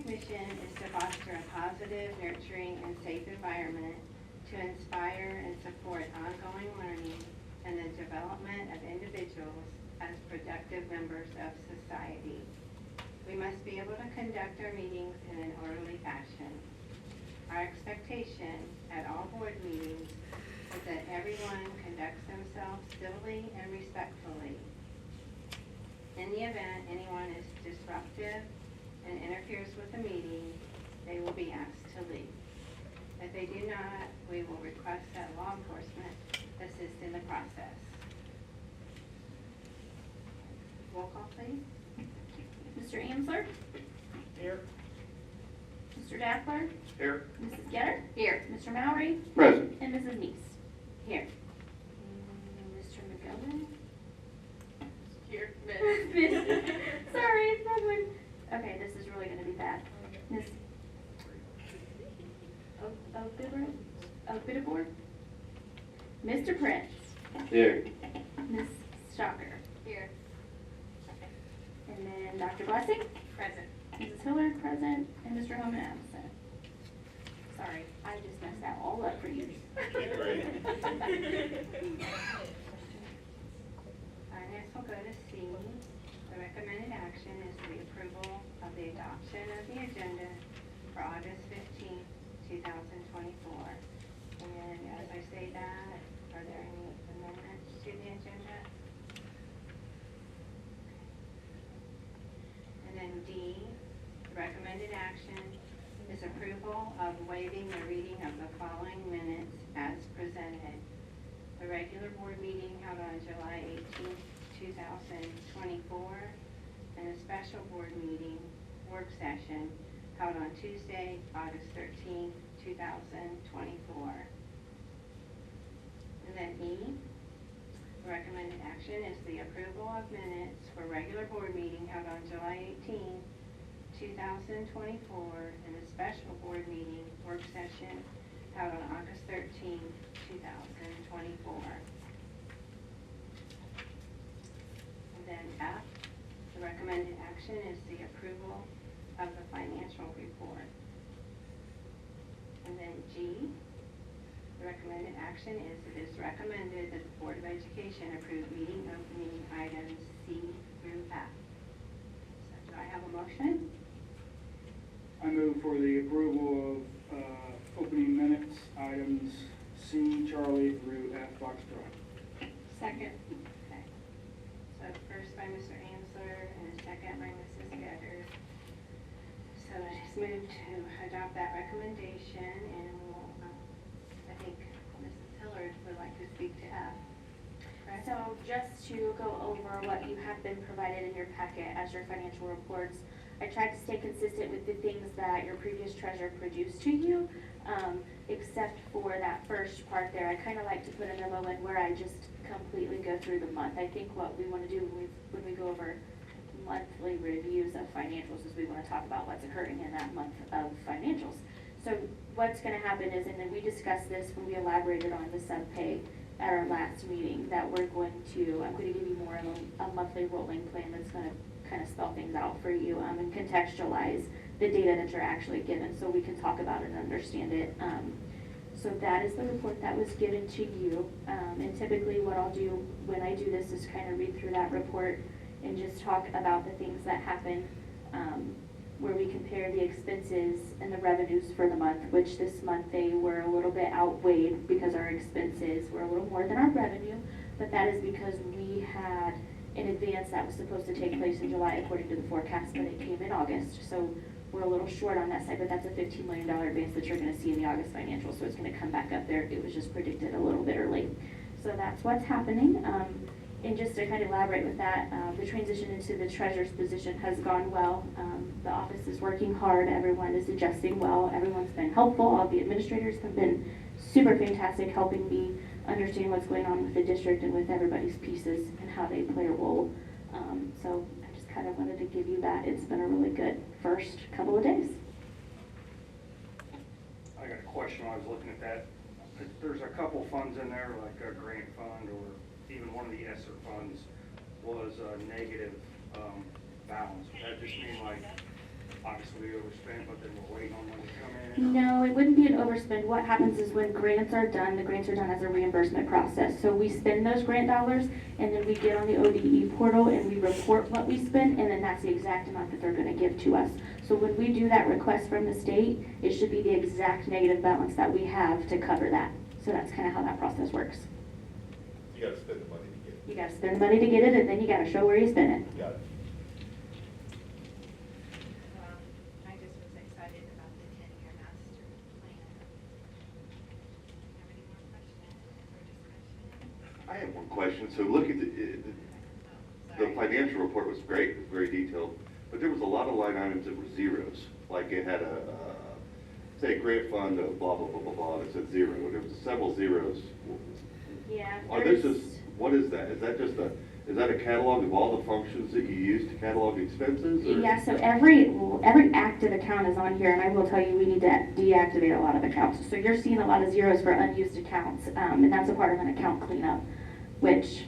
district mission is to foster a positive, nurturing, and safe environment to inspire and support ongoing learning and the development of individuals as productive members of society. We must be able to conduct our meetings in an orderly fashion. Our expectation at all board meetings is that everyone conducts themselves civilly and respectfully. In the event anyone is disruptive and interferes with the meeting, they will be asked to leave. If they do not, we will request that law enforcement assist in the process. Roll call, please. Mr. Amsler? Here. Mr. Dackler? Here. Mrs. Getter? Here. Mr. Mowry? Present. And Mrs. Neese? Here. Mr. McGowan? Here. Sorry, it's not one. Okay, this is really going to be bad. Miss Oakbidabor? Mr. Prince? Here. Miss Shocker? Here. And then Dr. Blessing? Present. Mrs. Hillard, present, and Mr. Holman absent. Sorry, I just messed that all up for you. Next we'll go to C. The recommended action is the approval of the adoption of the agenda for August 15th, 2024. And as I say that, are there any amendments to the agenda? And then D, the recommended action is approval of waiving the reading of the following minutes as presented. The regular board meeting held on July 18th, 2024, and a special board meeting work session held on Tuesday, August 13th, 2024. And then E, the recommended action is the approval of minutes for regular board meeting held on July 18th, 2024, and a special board meeting work session held on August 13th, 2024. And then F, the recommended action is the approval of the financial report. And then G, the recommended action is it is recommended that the Board of Education approve meeting opening items C through F. So do I have a motion? I move for the approval of opening minutes, items C, Charlie, through F, Foxtrot. Second. Okay. So first by Mr. Amsler and a second by Mrs. Getter. So it is moved to adopt that recommendation, and we'll, I think Mrs. Hillard would like to speak to F. Correct? So just to go over what you have been provided in your packet as your financial reports, I tried to stay consistent with the things that your previous treasurer produced to you, except for that first part there. I kind of like to put a memo in where I just completely go through the month. I think what we want to do when we go over monthly reviews of financials is we want to talk about what's occurring in that month of financials. So what's going to happen is, and then we discussed this when we elaborated on the sub-pay at our last meeting, that I'm going to give you more of a monthly rolling plan that's going to kind of spell things out for you and contextualize the data that you're actually given so we can talk about it and understand it. So that is the report that was given to you. And typically what I'll do when I do this is kind of read through that report and just talk about the things that happen where we compare the expenses and the revenues for the month, which this month they were a little bit outweighed because our expenses were a little more than our revenue, but that is because we had an advance that was supposed to take place in July according to the forecast, but it came in August. So we're a little short on that side, but that's a $15 million advance that you're going to see in the August financials, so it's going to come back up there. It was just predicted a little bit early. So that's what's happening. And just to kind of elaborate with that, the transition into the treasurer's position has gone well. The office is working hard. Everyone is adjusting well. Everyone's been helpful. All the administrators have been super fantastic helping me understand what's going on with the district and with everybody's pieces and how they play a role. So I just kind of wanted to give you that. It's been a really good first couple of days. I got a question when I was looking at that. There's a couple funds in there, like a grant fund or even one of the ESSER funds was a negative balance. That just mean like obviously we overspent, but then we're waiting on money to come in? No, it wouldn't be an overspend. What happens is when grants are done, the grants are done as a reimbursement process. So we spend those grant dollars, and then we get on the ODE portal and we report what we spend, and then that's the exact amount that they're gonna give to us. So when we do that request from the state, it should be the exact negative balance that we have to cover that. So that's kind of how that process works. You gotta spend the money to get it. You gotta spend the money to get it, and then you gotta show where you spent it. Got it. I just was excited about the 10-year master plan. Have any more questions or discussion? I have one question. So look at the financial report was great, it was very detailed, but there was a lot of line items that were zeros. Like it had say, grant fund, blah, blah, blah, blah, blah, and it said zero. There was several zeros. Yeah. Are this just, what is that? Is that just is that a catalog of all the functions that you use to catalog expenses? Or? Yeah, so every active account is on here, and I will tell you, we need to deactivate a lot of accounts. So you're seeing a lot of zeros for unused accounts, and that's a part of an account cleanup, which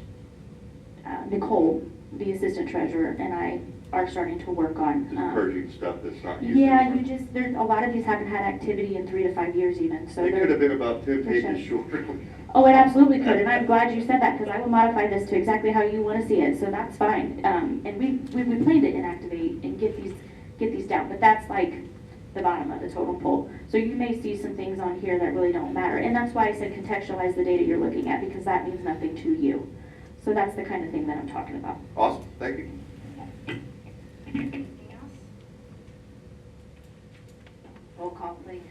Nicole, the assistant treasurer, and I are starting to work on. Just purging stuff that's not used Yeah, anymore. there's a lot of these haven't had activity in 3 to 5 years even, so It they're. could have been about 10 They're pages shut. shorter. Oh, it absolutely could, and I'm glad you said that, because I will modify this to exactly how you want to see it, so that's fine. And we plan to inactivate and get these down, but that's like the bottom of the totem pole. So you may see some things on here that really don't matter, and that's why I said contextualize the data you're looking at, because that means nothing to you. So that's the kind of thing that I'm talking about. Awesome, thank you. Anything else? Roll call, please.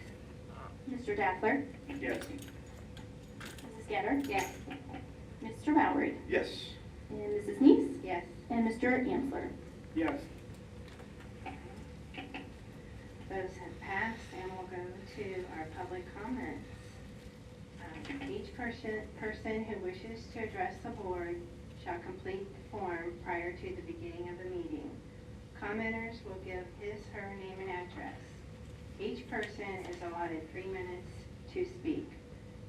Mr. Daffler? Yes. Mrs. Getter? Yes. Mr. Bowery? Yes. And Mrs. Neese? Yes. And Mr. Ansler? Yes. Those have passed, and we'll go to our public comments. Each person who wishes to address the board shall complete the form prior to the beginning of the meeting. Commenters will give his/her name and address. Each person is allotted 3 minutes to speak.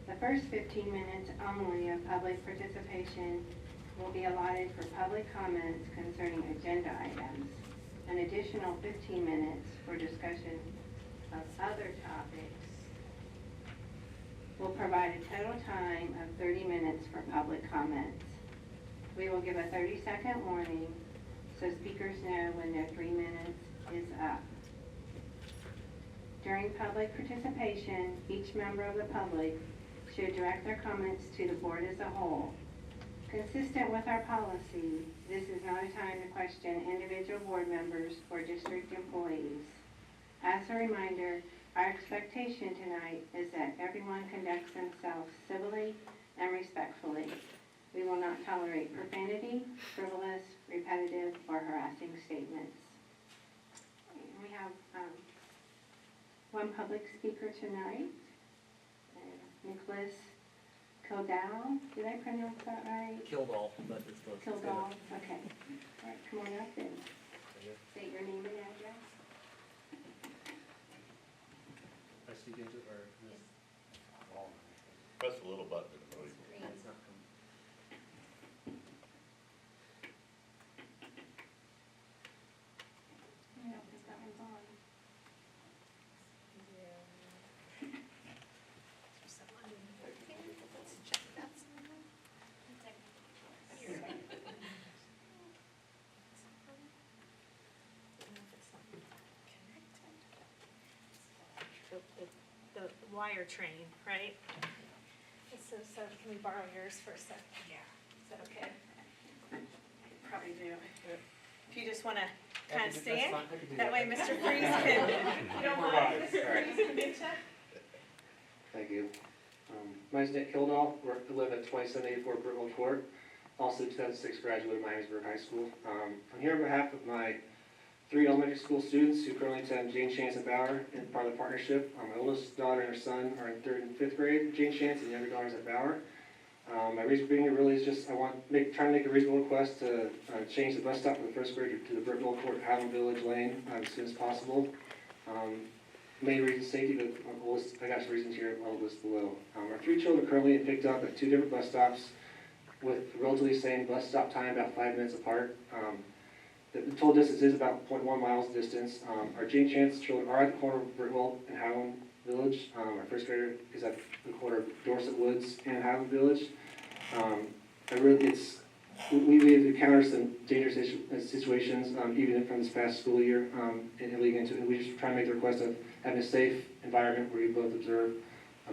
The first 15 minutes only of public participation will be allotted for public comments concerning agenda items. An additional 15 minutes for discussion of other topics will provide a total time of 30 minutes for public comments. We will give a 30-second warning so speakers know when their 3 minutes is up. During public participation, each member of the public should direct their comments to the board as a whole. Consistent with our policy, this is not a time to question individual board members or district employees. As a reminder, our expectation tonight is that everyone conducts themselves civilly and respectfully. We will not tolerate profanity, frivolous, repetitive, or harassing statements. We have one public speaker tonight, Nicholas Kildall. Did I pronounce that right? Kildall, but it's close. Kildall, okay. All right, come on up and state your name and address. I speak into it, or? Press a little button. It's not coming. I don't think that one's on. The wire train, right? So can we borrow yours for a sec? Yeah. Is that okay? Probably do. If you just want to kind of stand, that way Mr. Freeze can, you don't mind, Mr. Freeze can get you. Thank you. My name's Nick Kildall, I live at 2784 Brittle Court, also 2006 graduate of Miamisburg High School. I'm here on behalf of my 3 elementary school students who currently attend Jane Chance and Bauer and part of the partnership. My oldest daughter and her son are in 3rd and 5th grade at Jane Chance, and the younger daughter's at Bauer. My reason for being here really is just I want trying to make a reasonable request to change the bus stop from the 1st grade to the Brittle Court Highland Village Lane as soon as possible. Main reason safety, but I got some reasons here. I'll list below. Our 3 children currently are picked up at 2 different bus stops with relatively the same bus stop time, about 5 minutes apart. The total distance is about 0.1 miles distance. Our Jane Chance children are at the corner of Britwell and Highland Village. Our first grader is at the corner of Dorset Woods and Highland Village. We've encountered some dangerous situations, even from this past school year, and leading into it. And we just try to make the request of having a safe environment where you both observe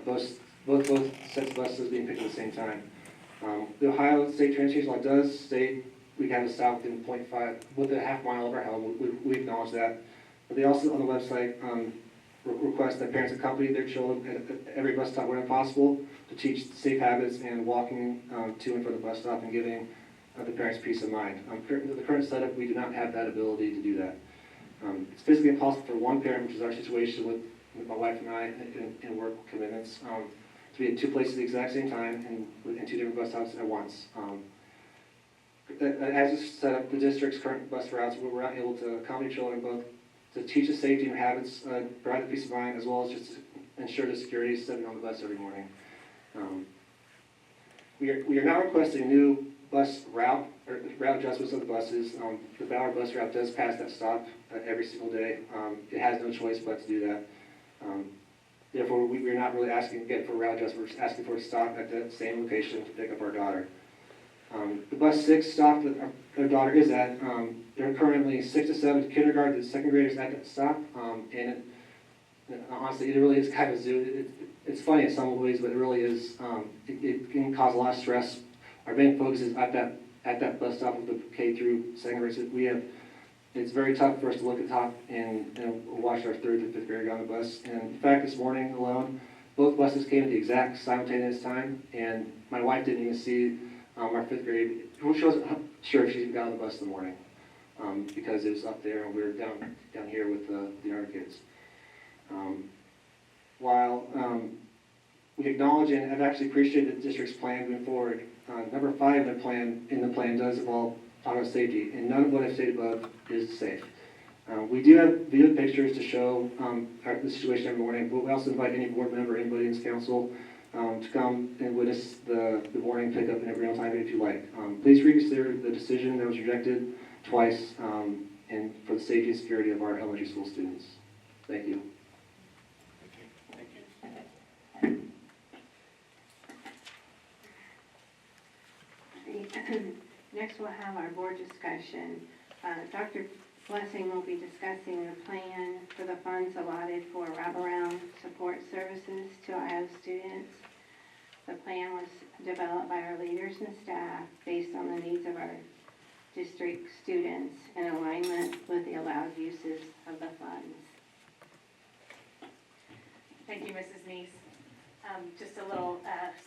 both sets of buses being picked at the same time. The Ohio State Transportation Law does state we have to stop within a half mile of our home. We acknowledge that. But they also, on the website, request that parents accompany their children at every bus stop whenever possible to teach safe habits and walking to and from the bus stop and giving the parents peace of mind. The current setup, we do not have that ability to do that. It's physically impossible for one parent, which is our situation with my wife and I in work commitments, to be at two places at the exact same time and two different bus stops at once. As it's set up, the district's current bus routes, we're not able to accommodate children both to teach the safety and habits, provide the peace of mind, as well as just to ensure the security is sitting on the bus every morning. We are now requesting new bus route adjustments of the buses. The Ballard bus route does pass that stop every single day. It has no choice but to do that. Therefore, we're not really asking again for route adjustments. We're just asking for a stop at that same location to pick up our daughter. The bus 6 stop that our daughter is at, there are currently 6 to 7 kindergarten to second graders at that stop. Honestly, it really is kind of a zoo. It's funny in some ways, but it really is. It can cause a lot of stress. Our main focus is at that bus stop with the K through second grade. It's very tough for us to look at the top and watch our 3rd to 5th grader get on the bus. And in fact, this morning alone, both buses came at the exact simultaneous time, and my wife didn't even see our 5th grade. She wasn't sure if she got on the bus in the morning because it was up there and we were down here with the other kids. While we acknowledge and have actually appreciated the district's plan moving forward, number 5 in the plan does involve auto safety, and none of what I've stated above is safe. We do have video pictures to show the situation every morning, but we also invite any board member, anybody in this council, to come and witness the morning pickup in real time if you like. Please reconsider the decision that was rejected twice and for the safety and security of our elementary school students. Thank you. Next, we'll have our board discussion. Dr. Blessing will be discussing the plan for the funds allotted for wraparound support services to Ohio students. The plan was developed by our leaders and staff based on the needs of our district students in alignment with the allowed uses of the funds. Thank you, Mrs. Neese. Just a little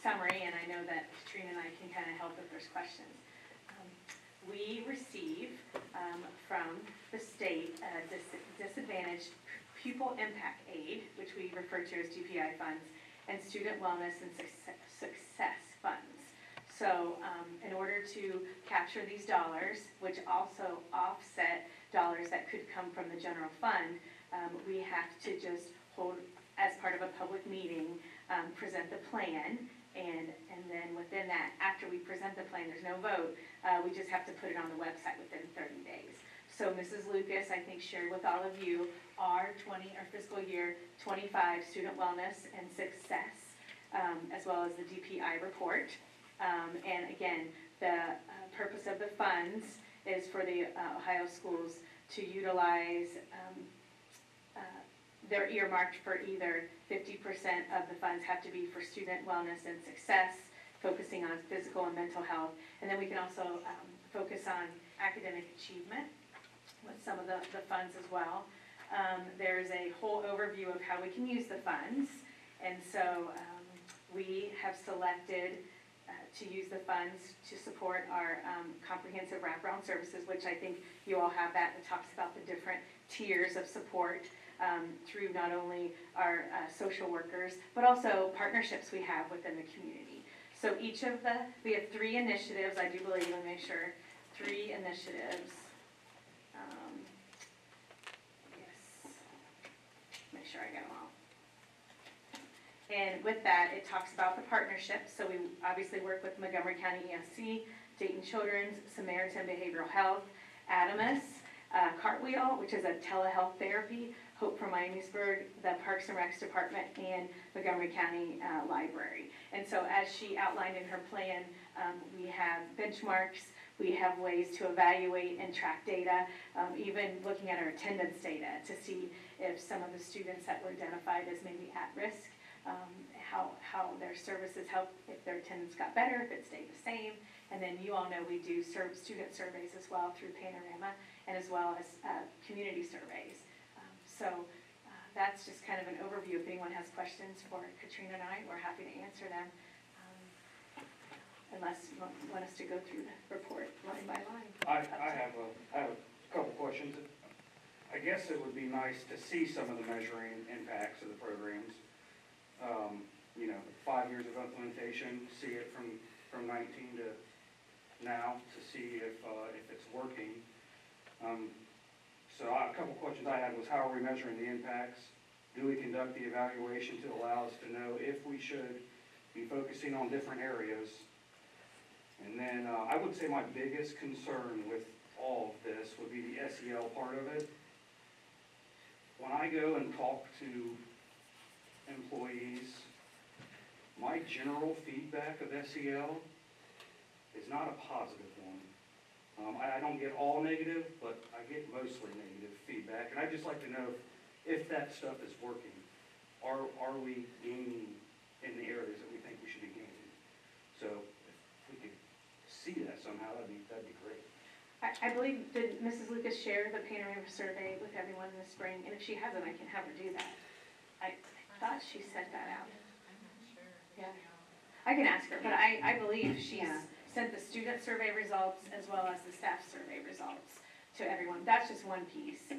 summary, and I know that Katrina and I can kind of help if there's questions. We receive from the state disadvantaged pupil impact aid, which we refer to as DPI funds, and student wellness and success funds. So in order to capture these dollars, which also offset dollars that could come from the general fund, we have to just hold, as part of a public meeting, present the plan, and then within that, after we present the plan, there's no vote, we just have to put it on the website within 30 days. So Mrs. Lucas, I think, shared with all of you our fiscal year 25 student wellness and success, as well as the DPI report. And again, the purpose of the funds is for the Ohio schools to utilize, they're earmarked for either 50% of the funds have to be for student wellness and success, focusing on physical and mental health. And then we can also focus on academic achievement with some of the funds as well. There's a whole overview of how we can use the funds. And so we have selected to use the funds to support our comprehensive wraparound services, which I think you all have that. It talks about the different tiers of support through not only our social workers, but also partnerships we have within the community. So we have 3 initiatives, I do believe, let me make sure, 3 initiatives. Yes, make sure I get them all. And with that, it talks about the partnerships. So we obviously work with Montgomery County ESC, Dayton Children's, Samaritan Behavioral Health, Adamus, Cartwheel, which is a telehealth therapy, Hope for Miamisburg, the Parks and Recs Department, and Montgomery County Library. And so as she outlined in her plan, we have benchmarks, we have ways to evaluate and track data, even looking at our attendance data to see if some of the students that were identified as maybe at risk, how their services helped, if their attendance got better, if it stayed the same. And then you all know we do student surveys as well through Panorama, and as well as community surveys. So that's just kind of an overview. If anyone has questions for Katrina and I, we're happy to answer them. Unless you want us to go through the report line by line. I have a couple questions. I guess it would be nice to see some of the measuring impacts of the programs. 5 years of implementation, see it from 19 to now to see if it's working. So a couple questions I had was, how are we measuring the impacts? Do we conduct the evaluation to allow us to know if we should be focusing on different areas? And then I would say my biggest concern with all of this would be the SEL part of it. When I go and talk to employees, my general feedback of SEL is not a positive one. I don't get all negative, but I get mostly negative feedback. And I'd just like to know if that stuff is working. Are we gaining in the areas that we think we should be gaining? So if we could see that somehow, that'd be great. I believe, did Mrs. Lucas share the Panorama survey with everyone in the spring? And if she hasn't, I can have her do that. I thought she sent that out. Yeah, I can ask her, but I believe she's sent the student survey results as well as the staff survey results to everyone. That's just one piece. A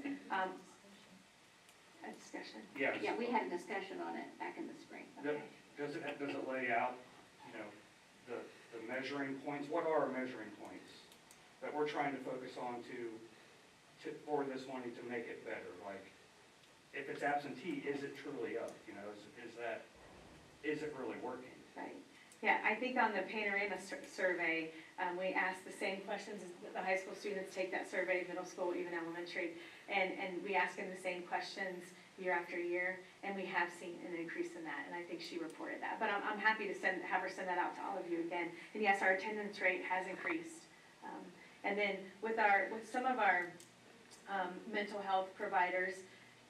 discussion? Yes. Yeah, we had a discussion on it back in the spring. Okay. Does it lay out, the measuring points? What are our measuring points that we're trying to focus on for this money to make it better? Like, if it's absentee, is it truly up? Is it really working? Right. Yeah, I think on the Panorama survey, we asked the same questions as the high school students take that survey, middle school, even elementary, and we ask them the same questions year after year, and we have seen an increase in that, and I think she reported that. But I'm happy to have her send that out to all of you again. And yes, our attendance rate has increased. And then with some of our mental health providers,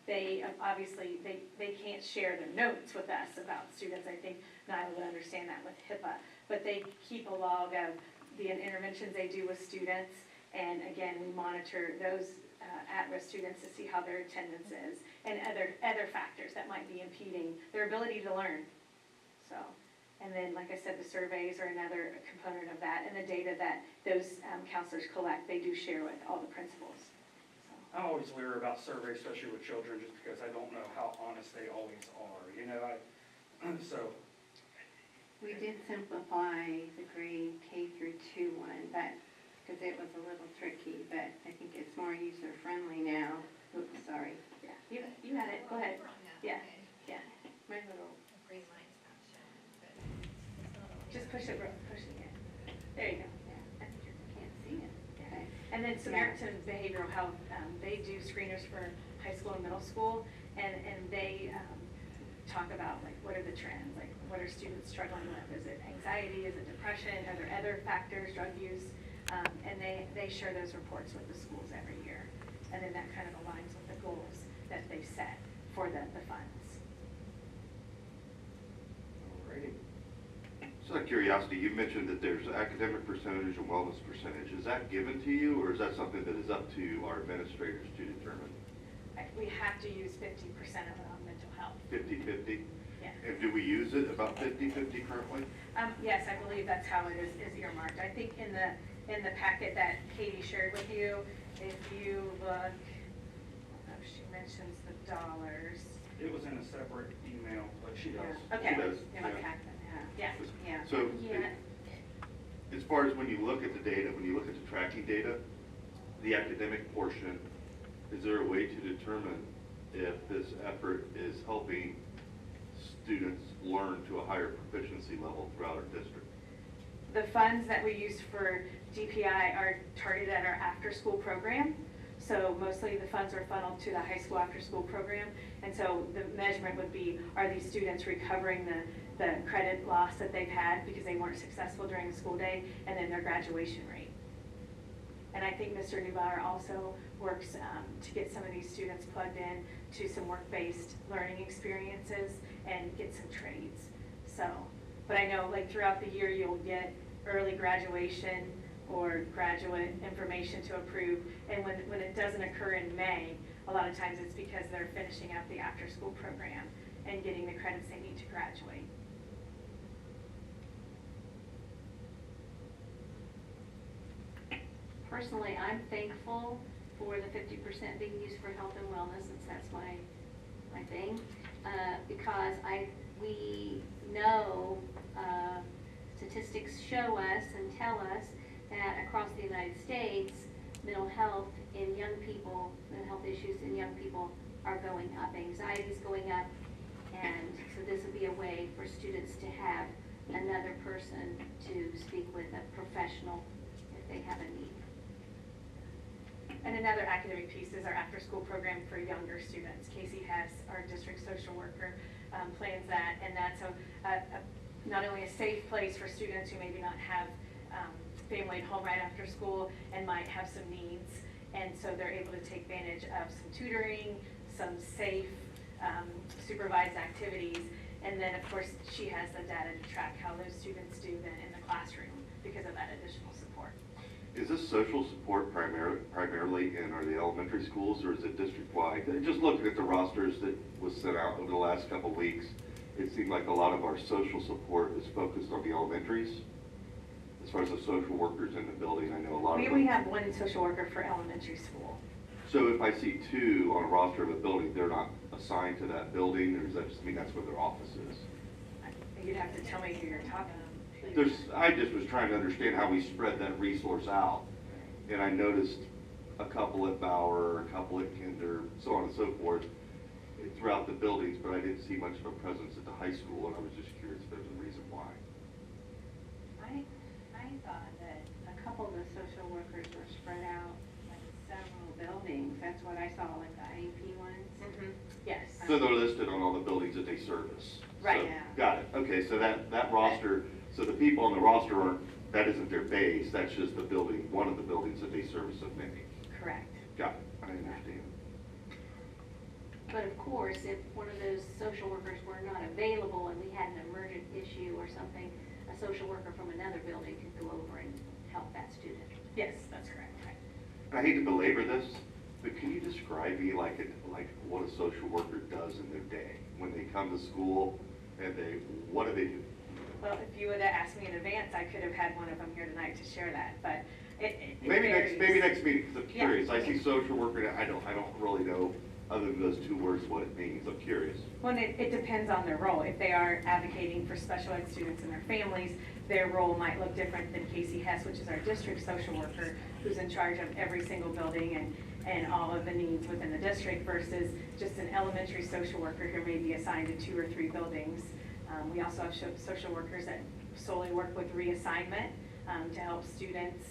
they obviously can't share their notes with us about students. I think Nyla would understand that with HIPAA, but they keep a log of the interventions they do with students, and again, we monitor those at-risk students to see how their attendance is, and other factors that might be impeding their ability to learn. So, and then, like I said, the surveys are another component of that, and the data that those counselors collect, they do share with all the principals. I'm always leery about surveys, especially with children, just because I don't know how honest they always are. We did simplify the grade K through 2 one, but, because it was a little tricky, but I think it's more user-friendly now. Oops, sorry. Yeah, you had it, go ahead. Yeah, yeah. My little, Green line's not showing, but it's not always. Just push it again. There you go. I can't see it. Okay. And then Samaritan Behavioral Health, they do screeners for high school and middle school, and they talk about, like, what are the trends, like, what are students struggling with? Is it anxiety, is it depression, are there other factors, drug use? And they share those reports with the schools every year. And then that kind of aligns with the goals that they set for the funds. Alrighty. So out of curiosity, you mentioned that there's academic percentage and wellness percentage. Is that given to you, or is that something that is up to our administrators to determine? We have to use 50% of it on mental health. 50-50? Yeah. And do we use it about 50-50 currently? Yes, I believe that's how it is earmarked. I think in the packet that Katie shared with you, if you look, she mentions the dollars. It was in a separate email, but she does. Okay. She does, Yeah, okay. Yeah. Yeah. So, Yeah. as far as when you look at the data, when you look at the tracking data, the academic portion, is there a way to determine if this effort is helping students learn to a higher proficiency level throughout our district? The funds that we use for DPI are targeted at our after-school program. So mostly the funds are funneled to the high school after-school program. And so the measurement would be, are these students recovering the credit loss that they've had because they weren't successful during the school day, and then their graduation rate. And I think Mr. Neubauer also works to get some of these students plugged in to some work-based learning experiences and get some trades. So, but I know like throughout the year you'll get early graduation or graduate information to approve, and when it doesn't occur in May, a lot of times it's because they're finishing up the after-school program and getting the credits they need to graduate. Personally, I'm thankful for the 50% being used for health and wellness, since that's my thing, because we know statistics show us and tell us that across the United States, mental health in young people, mental health issues in young people are going up, anxiety is going up, and so this would be a way for students to have another person to speak with, a professional, if they have a need. And another academic piece is our after-school program for younger students. Casey has, our district social worker, plans that, and that's not only a safe place for students who maybe not have family at home right after school and might have some needs, and so they're able to take advantage of some tutoring, some safe supervised activities, and then of course she has the data to track how those students do then in the classroom because of that additional support. Is this social support primarily in the elementary schools, or is it district-wide? Just looking at the rosters that was sent out over the last couple of weeks, it seemed like a lot of our social support is focused on the elementaries. As far as the social workers in the building, I know a lot of them. We have one social worker for elementary school. So if I see two on a roster of a building, they're not assigned to that building, or does that just mean that's where their office is? You'd have to tell me who you're talking about. I just was trying to understand how we spread that resource out. And I noticed a couple at Bauer, a couple at Kinder, so on and so forth, throughout the buildings, but I didn't see much of a presence at the high school, and I was just curious if there's a reason why. I thought that a couple of the social workers were spread out like several buildings. That's what I saw, like the IEP ones. Yes. So they're listed on all the buildings that they service. Right. So, Yeah. got it. Okay, so that roster, so the people on the roster aren't, that isn't their base, that's just the building, one of the buildings that they service of many. Correct. Got it, I understand. But of course, if one of those social workers were not available and we had an emergent issue or something, a social worker from another building could go over and help that student. Yes, that's correct. I hate to belabor this, but can you describe me like what a social worker does in their day? When they come to school and what do they do? Well, if you would have asked me in advance, I could have had one of them here tonight to share that, but it Maybe varies. next meeting, because I'm Yeah. curious. I see social worker, and I don't really know, other than those two words, what it means. I'm curious. Well, it depends on their role. If they are advocating for special ed students and their families, their role might look different than Casey Hess, which is our district social worker, who's in charge of every single building and all of the needs within the district, versus just an elementary social worker who may be assigned to 2 or 3 buildings. We also have social workers that solely work with reassignment to help students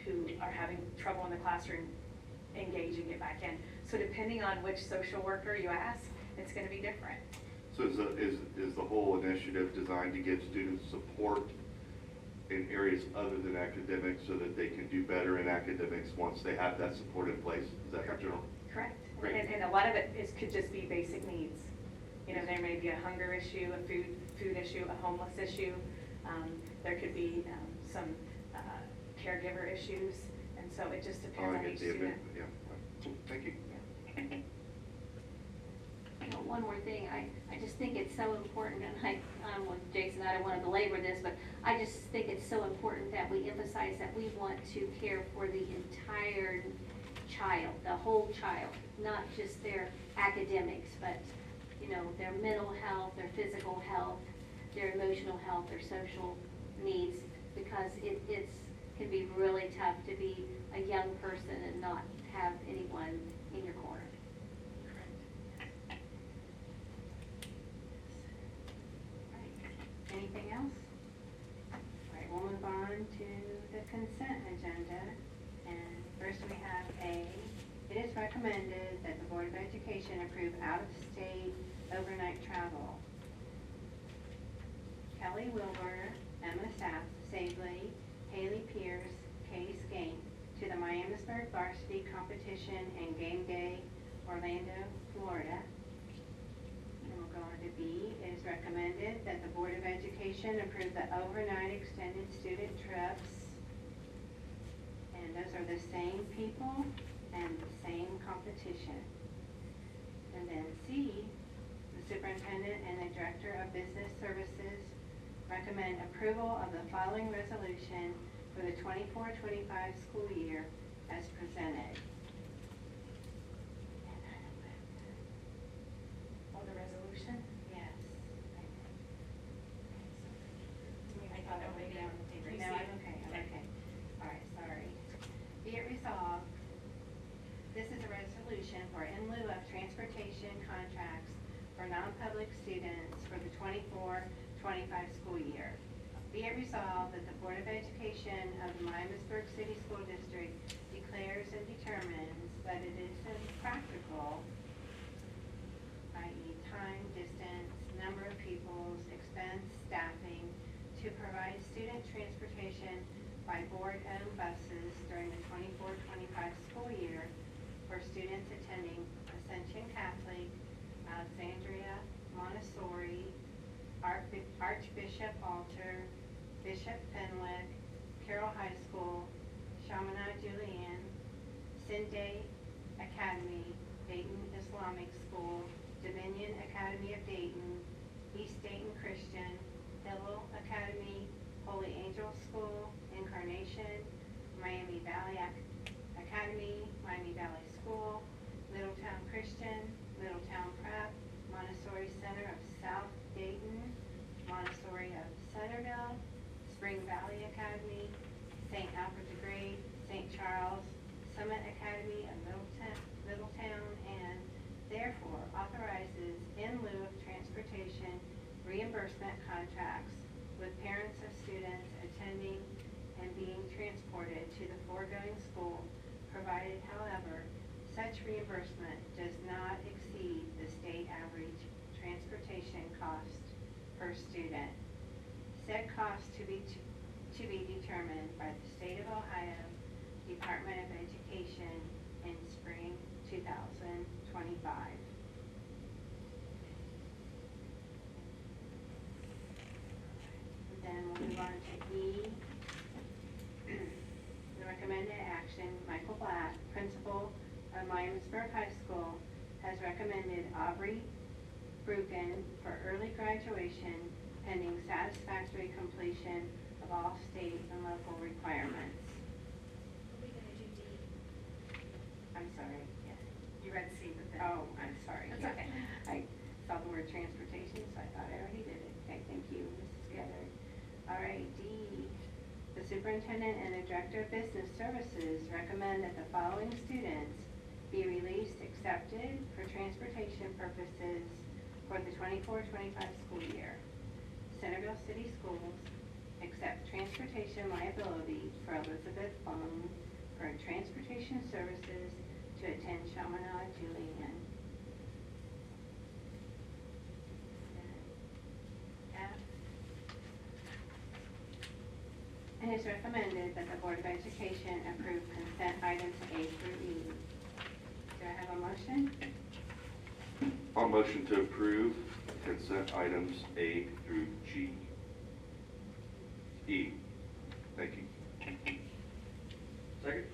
who are having trouble in the classroom engage and get back in. So depending on which social worker you ask, it's going to be different. So is the whole initiative designed to give students support in areas other than academics so that they can do better in academics once they have that support in place? Is that the general? Correct. Great. And a lot of it could just be basic needs. You know, there may be a hunger issue, a food issue, a homeless issue. There could be some caregiver issues, and so it just depends on each student. Yeah. Cool. Thank you. You know, one more thing, I just think it's so important, and I'm with Jason, I don't want to belabor this, but I just think it's so important that we emphasize that we want to care for the entire child, the whole child, not just their academics, but, you know, their mental health, their physical health, their emotional health, their social needs, because it can be really tough to be a young person and not have anyone in your corner. Anything else? All right, we'll move on to the consent agenda. And First, we have A, it is recommended that the Board of Education approve out-of-state overnight travel. Kelly Wilbur, Emma Savely, Haley Pierce, Kay Skate to the Miamisburg Varsity Competition and Game Day, Orlando, Florida. And we'll go on to B. It is recommended that the Board of Education approve the overnight extended student trips. And those are the same people and the same competition. And then C, the superintendent and the director of business services recommend approval of the following resolution for the 24-25 school year as presented. Oh, the resolution? Yes. I thought it would be on the paper. No, I'm okay, I'm okay. All right, sorry. Be it resolved, this is a resolution for in lieu of transportation contracts for non-public students for the 24-25 school year. Be it resolved that the Board of Education of the Miamisburg City School District declares and determines that it is impractical, i.e. time, distance, number of pupils, expense, staffing, to provide student transportation by board-owned buses during the 24-25 school year for students attending Ascension Catholic, Alexandria, Montessori, Archbishop Alter, Bishop Fenwick, Carroll High School, Chaminade Julian, Sinde Academy, Dayton Islamic School, Dominion Academy of Dayton, East Dayton Christian, Hillel Academy, Holy Angel School, Incarnation, Miami Valley Academy, Miami Valley School, Middletown Christian, Middletown Prep, Montessori Center of South Dayton, Montessori of Centerville, Spring Valley Academy, St. Albert the Great, St. Charles, Summit Academy of Middletown, and therefore authorizes in lieu of transportation reimbursement contracts with parents of students attending and being transported to the foregoing school, provided, however, such reimbursement does not exceed the state average transportation cost per student. Said cost to be determined by the State of Ohio Department of Education in spring 2025. Then we'll move on to E. The recommended action, Michael Black, principal of Miamisburg High School, has recommended Aubrey Brucken for early graduation pending satisfactory completion of all state and local requirements. Are we gonna do D? I'm sorry, yes. You read C, but then. Oh, I'm sorry. That's okay. I saw the word transportation, so I thought I already did it. Okay, thank you, Mrs. Getter. All right, D. The superintendent and the director of business services recommend that the following students be released, accepted for transportation purposes for the 24-25 school year. Centerville City Schools accept transportation liability for Elizabeth Bone for transportation services to attend Chaminade Julian. F. It is recommended that the Board of Education approve consent items A through E. Do I have a motion? I'll motion to approve consent items A through G. E. Thank you. Second?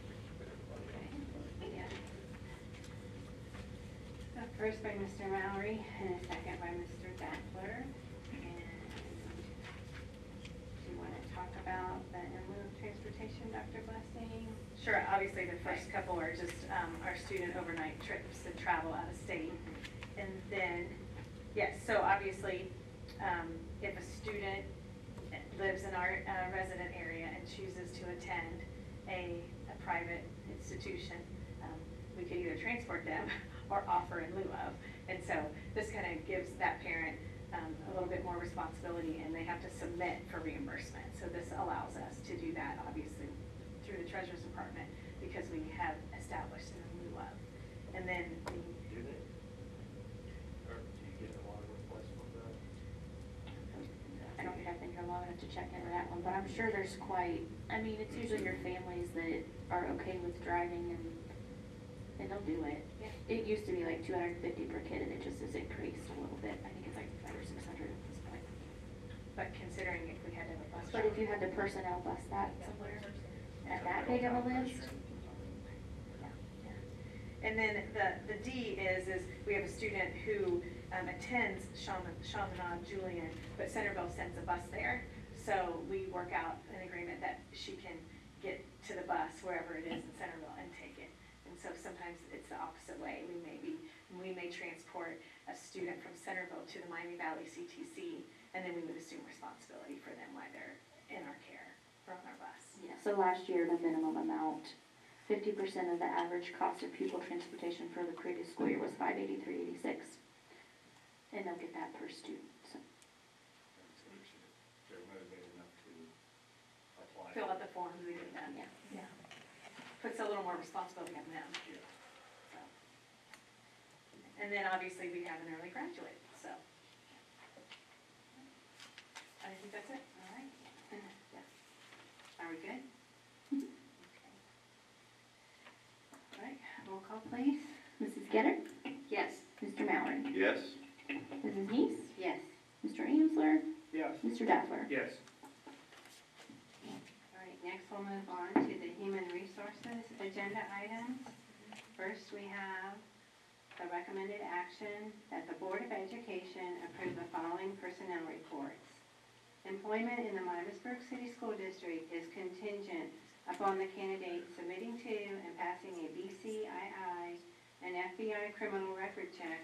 Yes. So first by Mr. Mallory and a second by Mr. Dackler. And do you want to talk about the in lieu of transportation, Dr. Blessing? Sure, obviously the first couple are just our student overnight trips and travel out of state. And then, yes, so obviously, if a student lives in our resident area and chooses to attend a private institution, we could either transport them or offer in lieu of. And so this kind of gives that parent a little bit more responsibility, and they have to submit for reimbursement. So this allows us to do that, obviously, through the Treasurer's Department, because we have established in lieu of. And then the Do they? Or do you get a lot of requests for that? I don't think I've been here long enough to check into that one, but I'm sure there's quite, I mean, it's usually your families that are okay with driving and they'll do it. Yeah. It used to be like 250 per kid and it just has increased a little bit. I think it's like 500 or 600 at this point. But considering if we had to have a bus But if driver. you had to personnel bus that somewhere at that big of a list, And then the D is we have a student who attends Chaminade Julian, but Centerville sends a bus there. So we work out an agreement that she can get to the bus wherever it is in Centerville and take it. And so sometimes it's the opposite way. We may transport a student from Centerville to the Miami Valley CTC, and then we would assume responsibility for them while they're in our care or on our bus. yeah. So last year, the minimum amount, 50% of the average cost of pupil transportation for the previous school year was $583.86. And they'll get that per student, so. They're motivated enough to apply. Fill out the forms, we do that. Yeah. Puts a little more responsibility on them. Yeah. So. And then obviously we have an early graduate, so. I think that's it. All right. Are we good? All right, roll call, please. Mrs. Getter? Yes. Mr. Mallory? Yes? Mrs. Neese? Yes. Mr. Amsler? Yes. Mr. Dazzler? Yes. All right, next we'll move on to the human resources agenda items. First, we have the recommended action that the Board of Education approve the following personnel reports. Employment in the Miamisburg City School District is contingent upon the candidate submitting to and passing a BCII and FBI criminal record check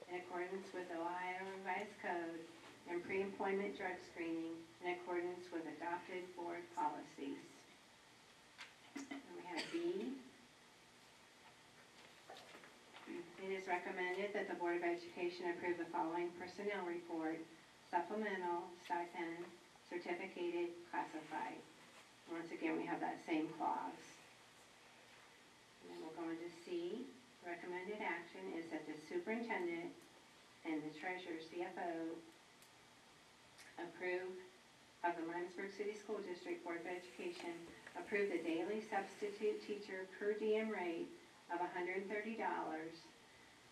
in accordance with Ohio Revised Code and pre-employment drug screening in accordance with adopted board policies. And we have B. It is recommended that the Board of Education approve the following personnel report: supplemental, stipend, certificated, classified. Once again, we have that same clause. And then we'll go into C. Recommended action is that the superintendent and the treasurer, CFO, approve of the Miamisburg City School District Board of Education, approve the daily substitute teacher per diem rate of $130,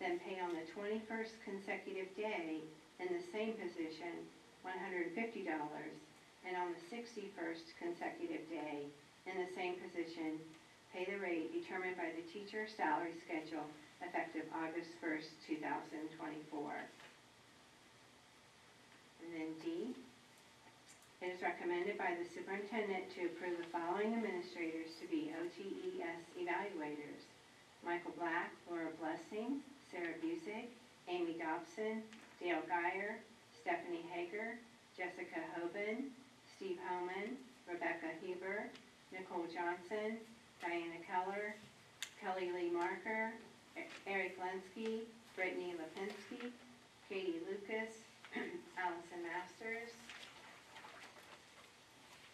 then pay on the 21st consecutive day in the same position $150, and on the 61st consecutive day in the same position, pay the rate determined by the teacher salary schedule effective August 1st, 2024. And then D, it is recommended by the superintendent to approve the following administrators to be OTES evaluators: Michael Black, Laura Blessing, Sarah Busick, Amy Dobson, Dale Geyer, Stephanie Hager, Jessica Hoban, Steve Homan, Rebecca Heber, Nicole Johnson, Diana Keller, Kelly Lee Marker, Eric Lenski, Brittany Lipinski, Katie Lucas, Allison Masters,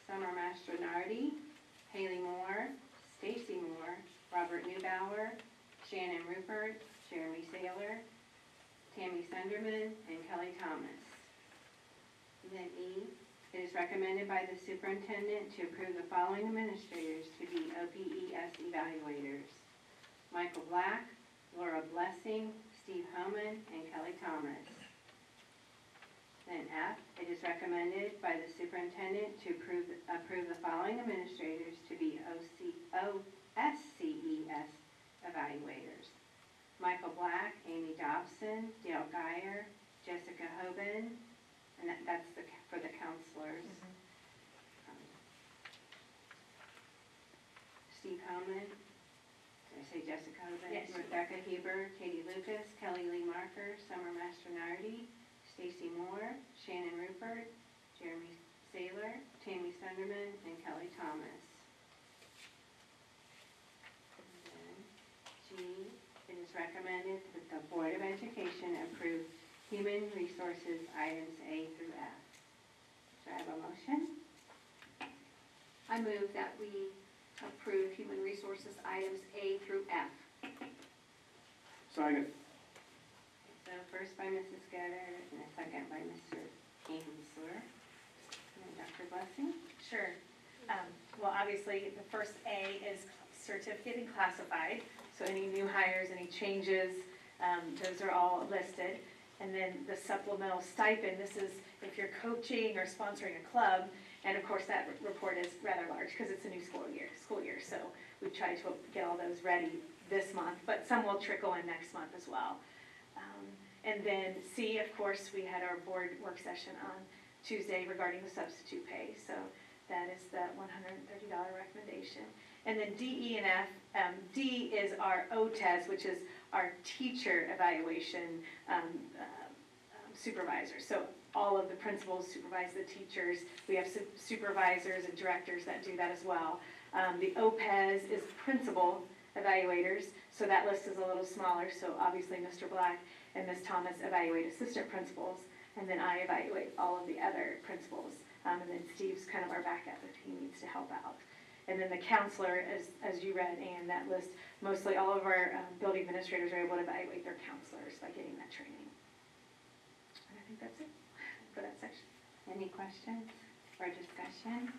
Summer Mastronardi, Haley Moore, Stacy Moore, Robert Neubauer, Shannon Rupert, Jeremy Saylor, Tammy Sunderman, and Kelly Thomas. And then E, it is recommended by the superintendent to approve the following administrators to be OPES evaluators: Michael Black, Laura Blessing, Steve Homan, and Kelly Thomas. Then F, it is recommended by the superintendent to approve the following administrators to be OSCES evaluators: Michael Black, Amy Dobson, Dale Geyer, Jessica Hoban, and that's for the counselors. Steve Homan, did I say Jessica Hoban? Yes. Rebecca Heber, Katie Lucas, Kelly Lee Marker, Summer Mastronardi, Stacy Moore, Shannon Rupert, Jeremy Saylor, Tammy Sunderman, and Kelly Thomas. And then G, it is recommended that the Board of Education approve human resources items A through F. Do I have a motion? I move that we approve human resources items A through F. Second. So first by Mrs. Getter and a second by Mr. Kinsler. And then Dr. Blessing? Sure. Well, obviously, the first A is certificate and classified, so any new hires, any changes, those are all listed. And then the supplemental stipend, this is if you're coaching or sponsoring a club, and of course, that report is rather large because it's a new school year, so we try to get all those ready this month, but some will trickle in next month as well. And then C, of course, we had our board work session on Tuesday regarding the substitute pay, so that is the $130 recommendation. And then D, E, and F, D is our OTES, which is our teacher evaluation supervisor. So all of the principals supervise the teachers. We have supervisors and directors that do that as well. The OPES is principal evaluators, so that list is a little smaller. So obviously Mr. Black and Ms. Thomas evaluate assistant principals, and then I evaluate all of the other principals. And then Steve's kind of our backup if he needs to help out. And then the counselor, as you read, and that list, mostly all of our building administrators are able to evaluate their counselors by getting that training. And I think that's it for that section. Any questions or discussion?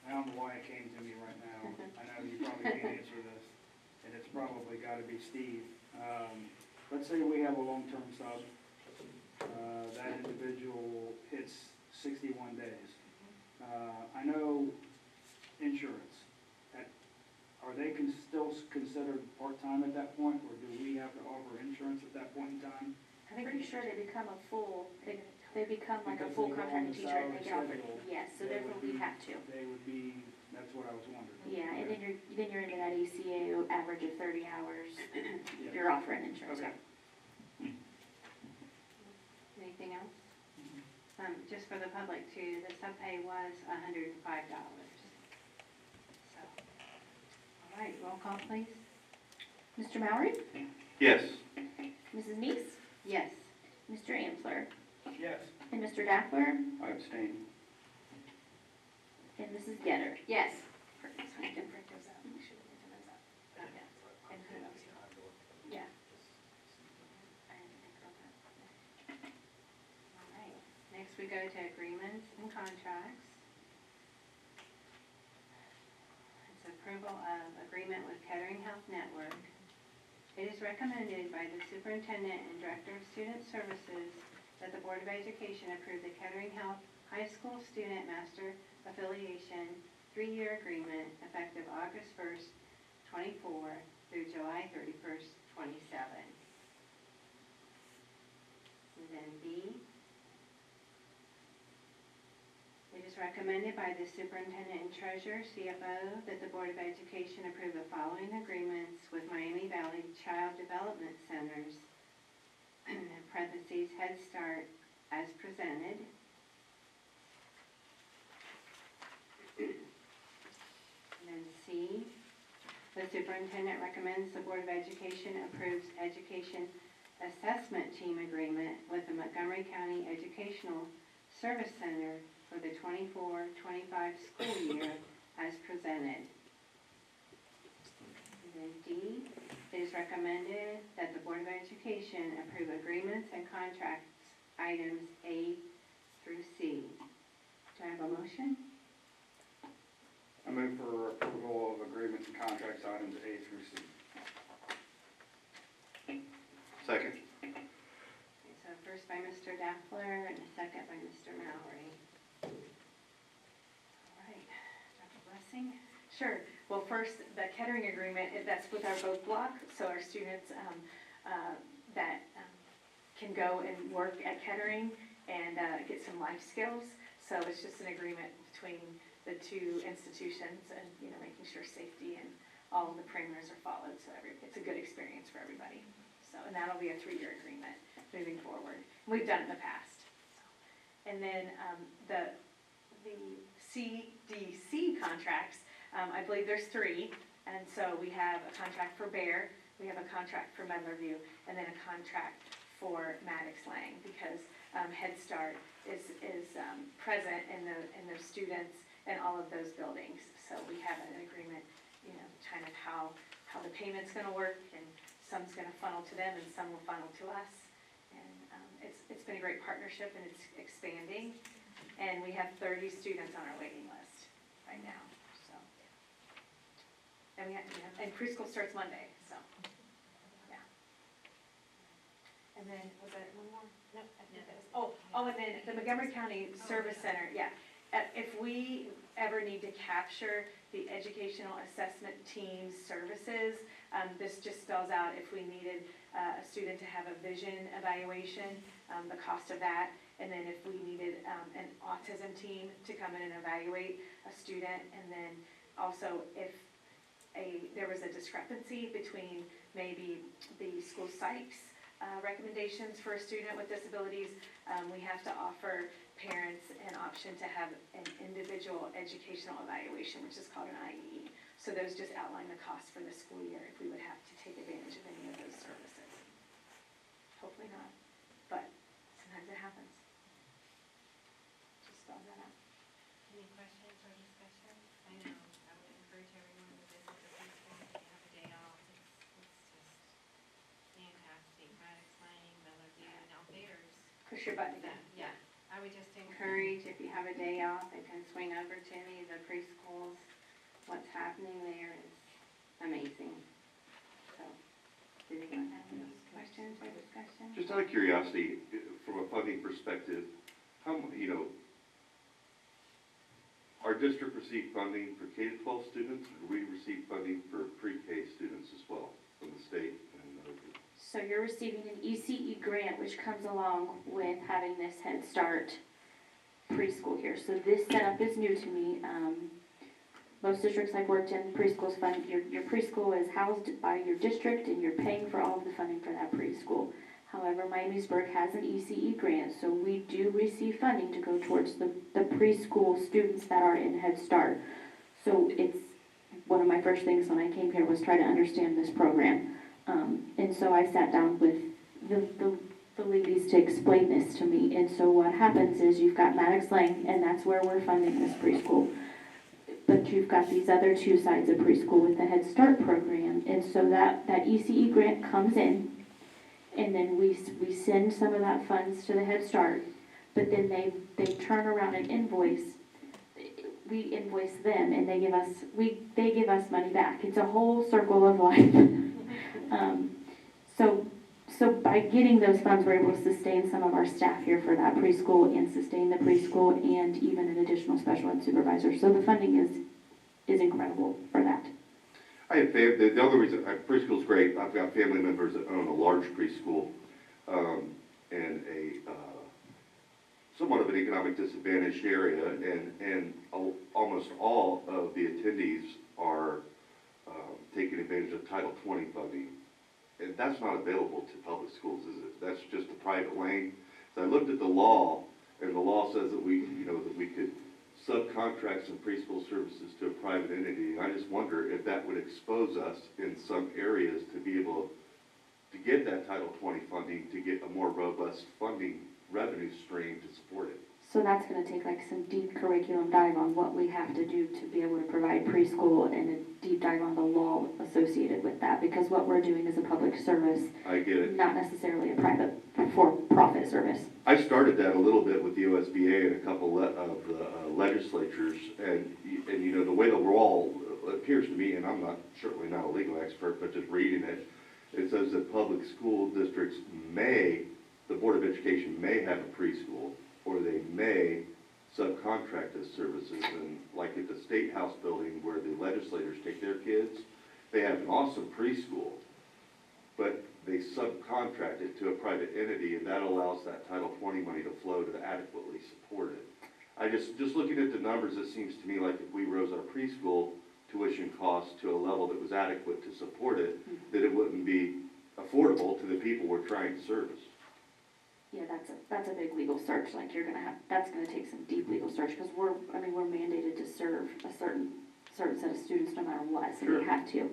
I don't know why it came to me right now. I know you probably can't answer this, and it's probably gotta be Steve. Let's say we have a long-term sub, that individual hits 61 days. I know insurance, are they still considered part-time at that point, or do we have to offer insurance at that point in time? I'm pretty sure they become a full, they become like a Because full they go on contracted the teacher and they get salary offered, schedule, yes, so they therefore would we be- have to. They would be, that's what I was wondering. Yeah, and then you're into that ACA average of 30 hours, Yeah. you're offering insurance. Okay. Anything else? Just for the public too, the sub pay was $105. So, all right, roll call please. Mr. Mowry? Yes. Mrs. Meeks? Yes. Mr. Ansler? Yes. And Mr. Daffler? I abstain. And Mrs. Getter? Yes. Perfect, so I can break those out, make sure we get those out. And who else? Yeah. I didn't think about that. All right, next we go to agreements and contracts. It's approval of agreement with Kettering Health Network. It is recommended by the Superintendent and Director of Student Services that the Board of Education approve the Kettering Health High School Student Master Affiliation 3-year agreement effective August 1st, 24 through July 31st, 27. And then B, it is recommended by the Superintendent and Treasurer, CFO, that the Board of Education approve the following agreements with Miami Valley Child Development Centers, parentheses, Head Start, as presented. And then C, the Superintendent recommends the Board of Education approves Education Assessment Team Agreement with the Montgomery County Educational Service Center for the 24-25 school year as presented. And then D, it is recommended that the Board of Education approve agreements and contracts items A through C. Do I have a motion? I move for approval of agreements and contracts items A through C. Second. Okay, so first by Mr. Daffler and a second by Mr. Mowry. All right, Dr. Blessing? Sure. Well, first, the Kettering agreement, that's with our voc block, so our students that can go and work at Kettering and get some life skills. So it's just an agreement between the two institutions and, making sure safety and all of the parameters are followed, so it's a good experience for everybody. So, and that'll be a 3-year agreement moving forward. We've done it in the past. And then the CDC contracts, I believe there's 3, and so we have a contract for Bear, we have a contract for Medlerview, and then a contract for Maddox Lang, because Head Start is present in the students in all of those buildings. So we have an agreement, you know, kind of how the payment's gonna work, and some's gonna funnel to them and some will funnel to us. And it's been a great partnership, and it's expanding. And we have 30 students on our waiting list right now, so. And we have, you know, and preschool starts Monday, so, yeah. And then, was there one more? No, I think that was. And then the Montgomery County Service Center, yeah. If we ever need to capture the educational assessment team's services, this just spells out if we needed a student to have a vision evaluation, the cost of that. And then if we needed an autism team to come in and evaluate a student. And then also if there was a discrepancy between maybe the school psych's recommendations for a student with disabilities, we have to offer parents an option to have an individual educational evaluation, which is called an IEE. So those just outline the cost for the school year if we would have to take advantage of any of those services. Hopefully not, but sometimes it happens. Just spell that out. Any questions or discussion? I know, I would encourage everyone to visit the preschool if you have a day off. It's just fantastic. Maddox Lane, Millerview, and out there's Push your button again. that, yeah. I would just encourage. Encourage, if you have a day off, they can swing over to me, the preschools, what's happening there is amazing. So, did anyone have any questions or discussion? Just out of curiosity, from a funding perspective, our district received funding for K-12 students, or we receive funding for pre-K students as well from the state and other people? So you're receiving an ECE grant, which comes along with having this Head Start preschool here. So this setup is new to me. Most districts I've worked in, preschools fund, your preschool is housed by your district and you're paying for all of the funding for that preschool. However, Miamisburg has an ECE grant, so we do receive funding to go towards the preschool students that are in Head Start. So it's one of my first things when I came here was try to understand this program. And so I sat down with the ladies to explain this to me. And so what happens is you've got Maddox Lane, and that's where we're funding this preschool. But you've got these other two sides of preschool with the Head Start program. And so that ECE grant comes in, and then we send some of that funds to the Head Start. But then they turn around and invoice. We invoice them, and they give us money back. It's a whole circle of life. So by getting those funds, we're able to sustain some of our staff here for that preschool and sustain the preschool and even an additional special ed supervisor. So the funding is incredible for that. I have the other reason, preschool's great. I've got family members that own a large preschool and a somewhat of an economic disadvantaged area, and almost all of the attendees are taking advantage of Title 20 funding. And that's not available to public schools, is it? That's just a private lane. So I looked at the law, and the law says that we could subcontract some preschool services to a private entity. And I just wonder if that would expose us in some areas to be able to get that Title 20 funding, to get a more robust funding revenue stream to support it. So that's going to take like some deep curriculum dive on what we have to do to be able to provide preschool and a deep dive on the law associated with that, because what we're doing is a public service. I get it. Not necessarily a private for-profit service. I started that a little bit with the OSBA and a couple of the legislatures, and the way the law appears to me, and I'm certainly not a legal expert, but just reading it, it says that public school districts the Board of Education may have a preschool, or they may subcontract as services. And like at the State House building where the legislators take their kids, they have an awesome preschool, but they subcontract it to a private entity, and that allows that Title 20 money to flow to adequately support it. I just looking at the numbers, it seems to me like if we rose our preschool tuition costs to a level that was adequate to support it, that it wouldn't be affordable to the people we're trying to service. Yeah, that's a big legal search. Like that's gonna take some deep legal search, because we're mandated to serve a certain set of students no matter what, so we have to.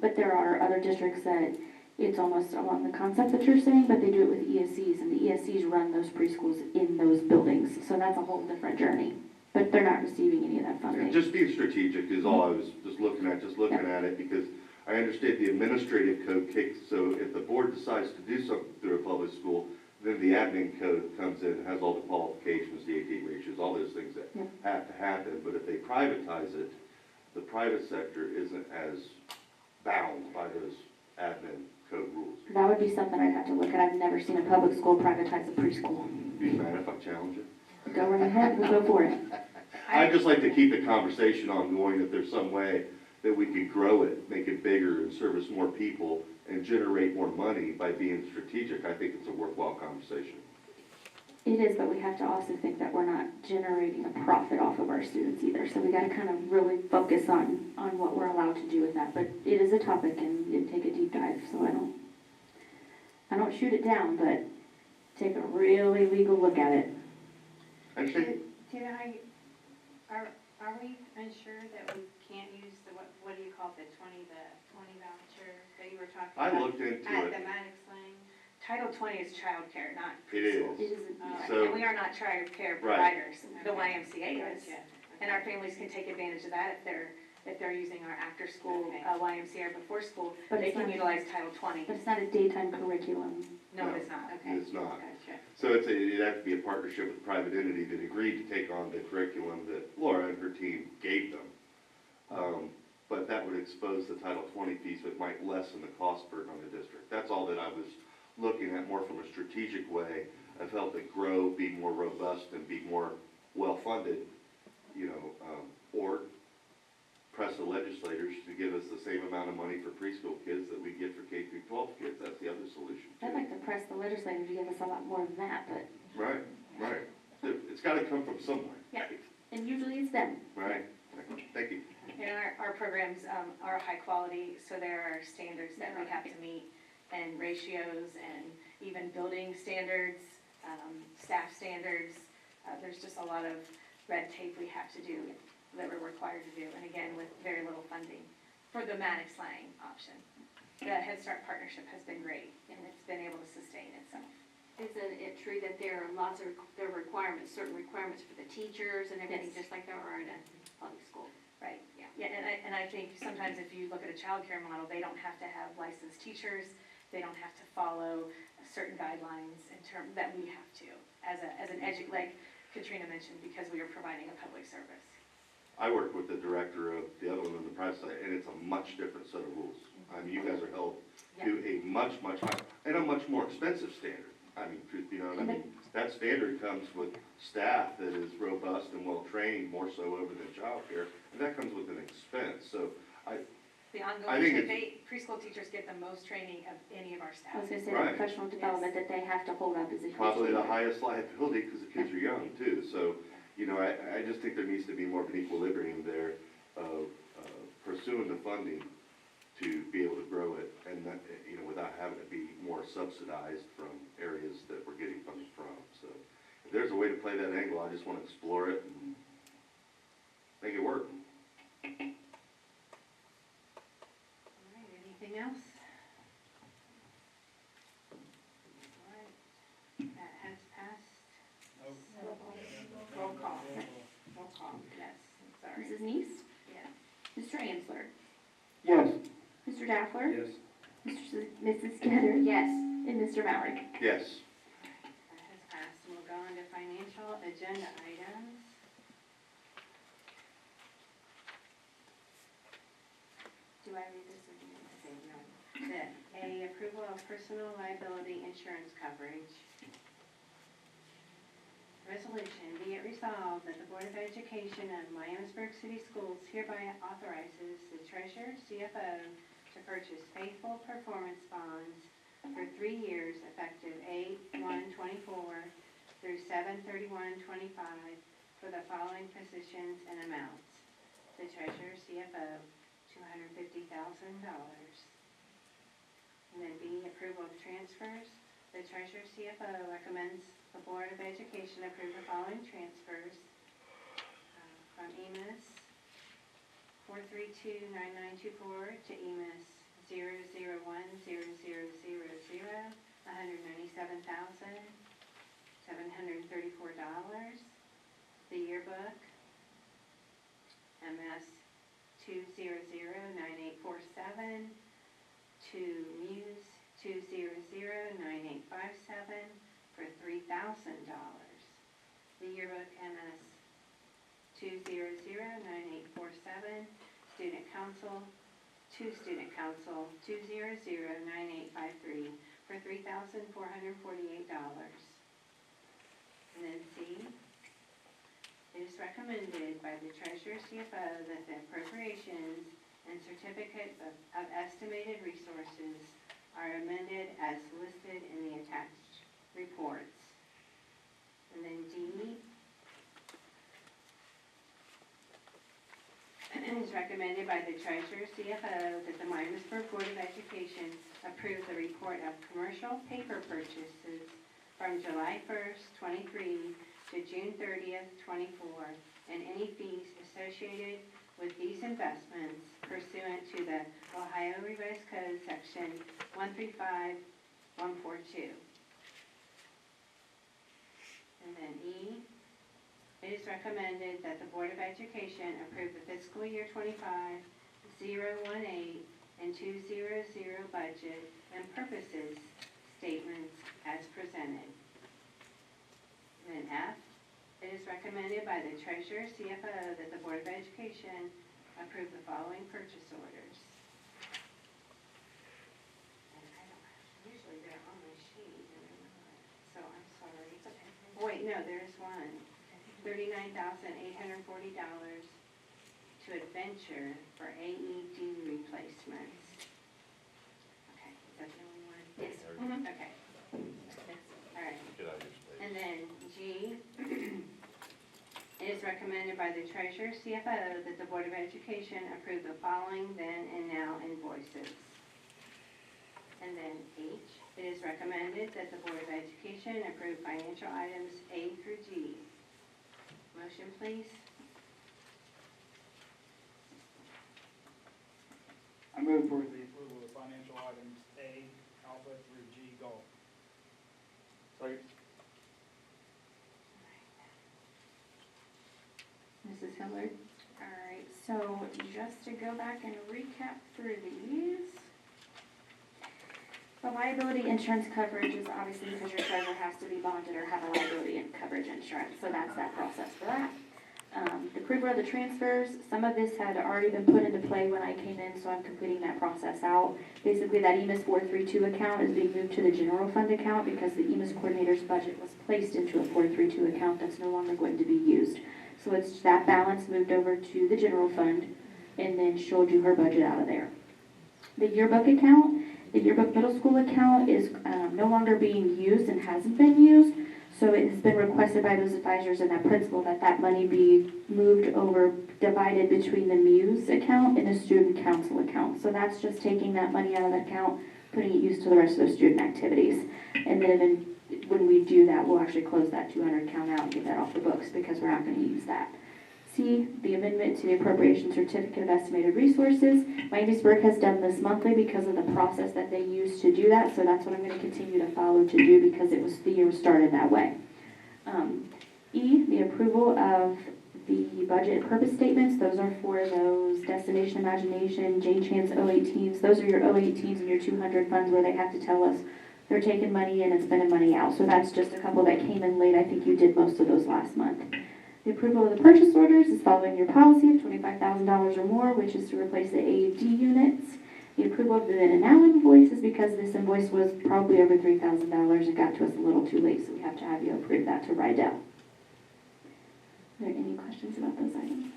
But there are other districts that it's almost along the concept that you're saying, but they do it with ESCs, and the ESCs run those preschools in those buildings. So that's a whole different journey. but they're not receiving any of that funding. Just being strategic is all I was just looking at it, because I understand the administrative code kicks, so if the board decides to do something through a public school, then the admin code comes in and has all the qualifications, the AT ratios, all those things that have to happen. But if they privatize it, the private sector isn't as bound by those admin code rules. That would be something I'd have to look at. I've never seen a public school privatize a preschool. Do you mind if I challenge it? Go right ahead, we'll go for it. I'd just like to keep the conversation ongoing, if there's some way that we could grow it, make it bigger and service more people and generate more money by being strategic. I think it's a worthwhile conversation. It is, but we have to also think that we're not generating a profit off of our students either. So we gotta kind of really focus on what we're allowed to do with that. But it is a topic and it'd take a deep dive, so I don't shoot it down, but take a really legal look at it. Actually, Are we unsure that we can't use the, what do you call it, the 20 voucher that you were talking I about? looked into At it. the Maddox Lane? Title 20 is childcare, not It preschool. is. It isn't, So- And we are not childcare Right. providers. The Okay. YMCA is. Gotcha. And our families can take advantage of that if they're using our after-school Okay. YMCA or before-school. But They it's can not- utilize Title 20. but it's not a daytime curriculum. No, No. it is not. Okay. It's not. Gotcha. So it'd have to be a partnership with a private entity that agreed to take on the curriculum that Laura and her team gave them. But that would expose the Title 20 piece, so it might lessen the cost burden on the district. That's all that I was looking at, more from a strategic way of help it grow, be more robust, and be more well-funded, or press the legislators to give us the same amount of money for preschool kids that we get for K through 12 kids. That's the other solution. I'd like to press the legislature to give us a lot more than that, but, Right. It's gotta come from somewhere. Yeah. and usually it's them. Right. Thank you. And our programs are high quality, so there are standards that we have to meet, and ratios, and even building standards, staff standards. There's just a lot of red tape we have to do, that we're required to do, and again, with very little funding for the Maddox Lang option. The Head Start partnership has been great, and it's been able to sustain itself. Isn't it true that there are there are requirements, certain requirements for the teachers and everything, Yes. just like there are in a public school? Right, yeah, and I think sometimes if you look at a childcare model, they don't have to have licensed teachers, they don't have to follow certain guidelines in term, that we have to, as an like Katrina mentioned, because we are providing a public service. I work with the director of the other one on the private side, and it's a much different set of rules. I mean, you guys are held to a much higher, and a much more expensive standard. I mean, you know what I mean? That standard comes with staff that is robust and well-trained, more so over than childcare, and that comes with an expense. So The I ongoing, think preschool teachers get the most training of any of our I staff. was gonna say, Right. the professional development that they have to hold up is a huge probably the standard. highest liability, because the kids are young too. So, I just think there needs to be more of an equilibrium there of pursuing the funding to be able to grow it, and that, without having it be more subsidized from areas that we're getting funding from. So if there's a way to play that angle, I just want to explore it and make it work. All right, anything else? All right, that has passed. Roll call. Roll call, yes, I'm sorry. Mrs. Neese? Yeah. Mr. Ansler? Yes. Mr. Daffler? Yes. Mrs. Skinner? Yes. And Mr. Mauer? Yes. That has passed, and we'll go on to financial agenda items. Do I read this or do you? Okay, no. A, approval of personal liability insurance coverage. Resolution, be it resolved that the Board of Education of Miamisburg City Schools hereby authorizes the treasurer, CFO, to purchase faithful performance bonds for 3 years effective 8/1/24 through 7/31/25 for the following positions and amounts. The treasurer, CFO, $250,000. And then B, approval of transfers. The treasurer, CFO, recommends the Board of Education approve the following transfers from EMIS 4329924 to EMIS 0010000, $197,734. The yearbook 200-9847, to Muse 200-9857 for $3,000. The yearbook MS 200-9847, Student Council, to Student Council 200-9853 for $3,448. And then C, it is recommended by the Treasurer CFO that the appropriations and certificate of estimated resources are amended as listed in the attached reports. And then D, it is recommended by the Treasurer CFO that the Miamisburg Board of Education approve the report of commercial paper purchases from July 1st, 23 to June 30th, 24, and any fees associated with these investments pursuant to the Ohio Revised Code Section 135142. And then E, it is recommended that the Board of Education approve the fiscal year 25-018 and 200 budget and purposes statements as presented. And then F, it is recommended by the Treasurer CFO that the Board of Education approve the following purchase orders. And I don't have, usually they're on my sheet and they're not, so I'm sorry. It's okay. Oh, wait, no, there is one. $39,840 to Adventure for AED replacements. Okay, is that the only one? Yes. Okay. All right. And then G, it is recommended by the Treasurer CFO that the Board of Education approve the following then and now invoices. And then H, it is recommended that the Board of Education approve financial items A through G. Motion, please. I move for the approval of financial items A, alpha through G, golf. Second. Mrs. Hillard? All right, so just to go back and recap through these. The liability insurance coverage is obviously because your treasurer has to be bonded or have a liability and coverage insurance, so that's that process for that. The approval of the transfers, some of this had already been put into play when I came in, so I'm completing that process out. Basically, that EMIS 432 account is being moved to the general fund account because the EMIS coordinator's budget was placed into a 432 account that's no longer going to be used. So it's that balance moved over to the general fund, and then she'll do her budget out of there. The yearbook account, the yearbook middle school account is no longer being used and hasn't been used. So it has been requested by those advisors and that principal that that money be moved over, divided between the Muse account and the student council account. So that's just taking that money out of the account, putting it used to the rest of those student activities. And then when we do that, we'll actually close that 200 account out and get that off the books because we're not going to use that. C, the amendment to the appropriation certificate of estimated resources. Miamisburg has done this monthly because of the process that they use to do that, so that's what I'm going to continue to follow to do because it was the year started that way. E, the approval of the budget and purpose statements. Those are for those Destination Imagination, Jane Chan's 018s. Those are your 018s and your 200 funds where they have to tell us they're taking money in and spending money out. So that's just a couple that came in late. I think you did most of those last month. The approval of the purchase orders is following your policy of $25,000 or more, which is to replace the AED units. The approval of the then and now invoice is because this invoice was probably over $3,000 and got to us a little too late, so we have to have you approve that to Rydell. Are there any questions about those items?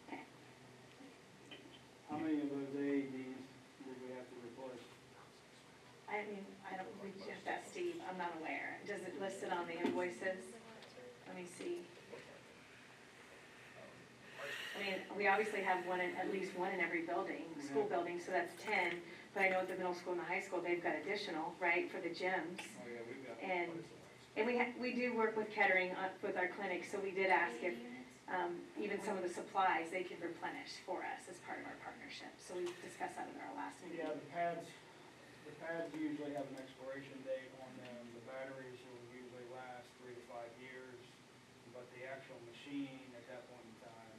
Okay. How many of those AEDs did we have to replace? I mean, I don't, we just asked Steve, I'm not aware. Does it list it on the invoices? Let me see. I mean, we obviously have at least one in every building, school building, so that's 10. But I know at the middle school and the high school, they've got additional, right, for the gyms. Oh, yeah, we've got. And we do work with Kettering with our clinics, so we did ask if even some of the supplies they could replenish for us as part of our partnership. So we discussed that in our last meeting. Yeah, the pads usually have an expiration date on them. The batteries will usually last 3 to 5 years, but the actual machine at that point in time,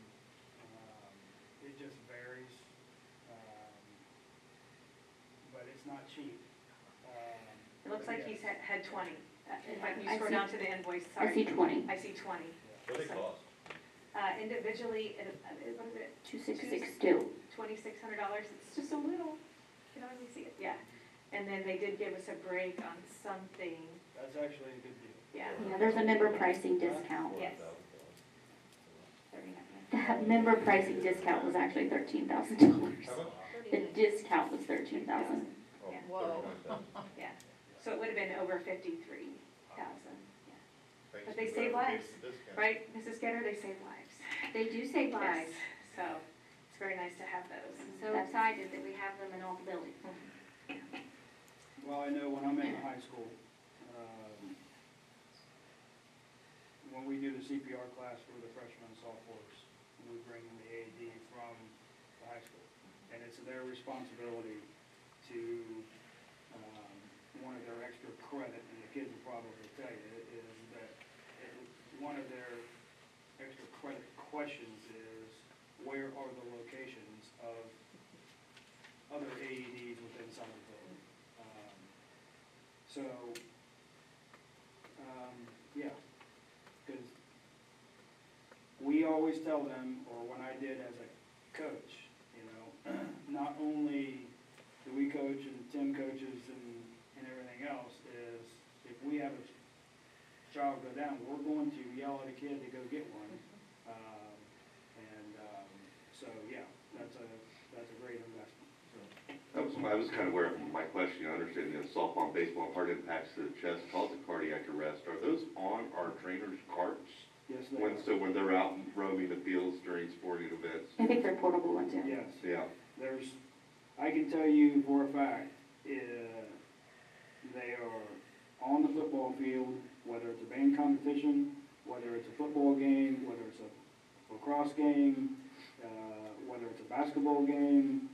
it's not cheap. It looks like he's had 20. If you I scroll see- down to the invoice, I sorry. see 20. I see 20. What do they cost? Individually, what is it? 2662. $2,600. It's just a little. You know, let me see it. Yeah. And then they did give us a break on something. That's actually a good deal. Yeah. Yeah, there's a member pricing discount. Yes. 39. That member pricing discount was actually $13,000. How much? The discount was 13,000. Oh, Yeah. Whoa. 39,000. Yeah. So it would have been over 53,000. Yeah. Thanks But they to save whoever lives, gave the discount. right, Mrs. Getter? They save lives. They do save Yes. lives. So it's very nice to have those. I'm so excited that we have them in all the buildings. Well, I know when I'm in high school, when we do the CPR class for the freshmen and sophomores, we bring in the AED from the high school. And it's their responsibility to, one of their extra credit, and the kids will probably tell you, is that one of their extra credit questions is, where are the locations of other AEDs within inside the building? Yeah, because we always tell them, or when I did as a coach, you know, not only do we coach and Tim coaches and everything else, is if we have a child go down, we're going to yell at a kid to go get one. So, yeah, that's a great investment. I was kind of where my question, I understand, you know, softball, baseball, heart impacts to the chest, cause of cardiac arrest. Are those on our trainers' carts? Yes, they are. So when they're out roaming the fields during sporting events? I think they're portable ones, yeah. Yes. Yeah. I can tell you for a fact, they are on the football field, whether it's a band competition, whether it's a football game, whether it's a lacrosse game, whether it's a basketball game.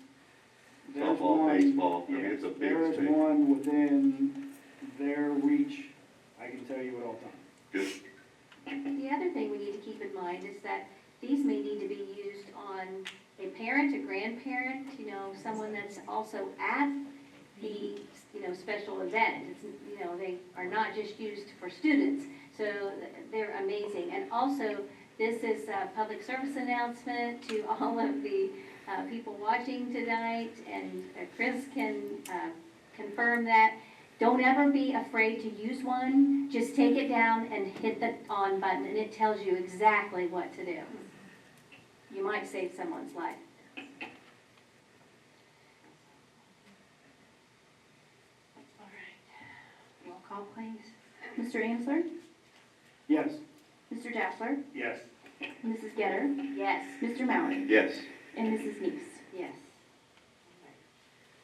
There's Softball, one- baseball, I mean, yeah, it's a big there is space. one within their reach, I can tell you at all times. Good. The other thing we need to keep in mind is that these may need to be used on a parent, a grandparent, you know, someone that's also at the, you know, special event. It's, you know, they are not just used for students, so they're amazing. And also, this is a public service announcement to all of the people watching tonight, and Chris can confirm that. Don't ever be afraid to use one. Just take it down and hit the on button, and it tells you exactly what to do. You might save someone's life. All right. Roll call, please. Mr. Amsler, Yes. Mr. Dassler, Yes. Mrs. Getter, Yes. Mr. Mallon, Yes. and Mrs. Neese. Yes.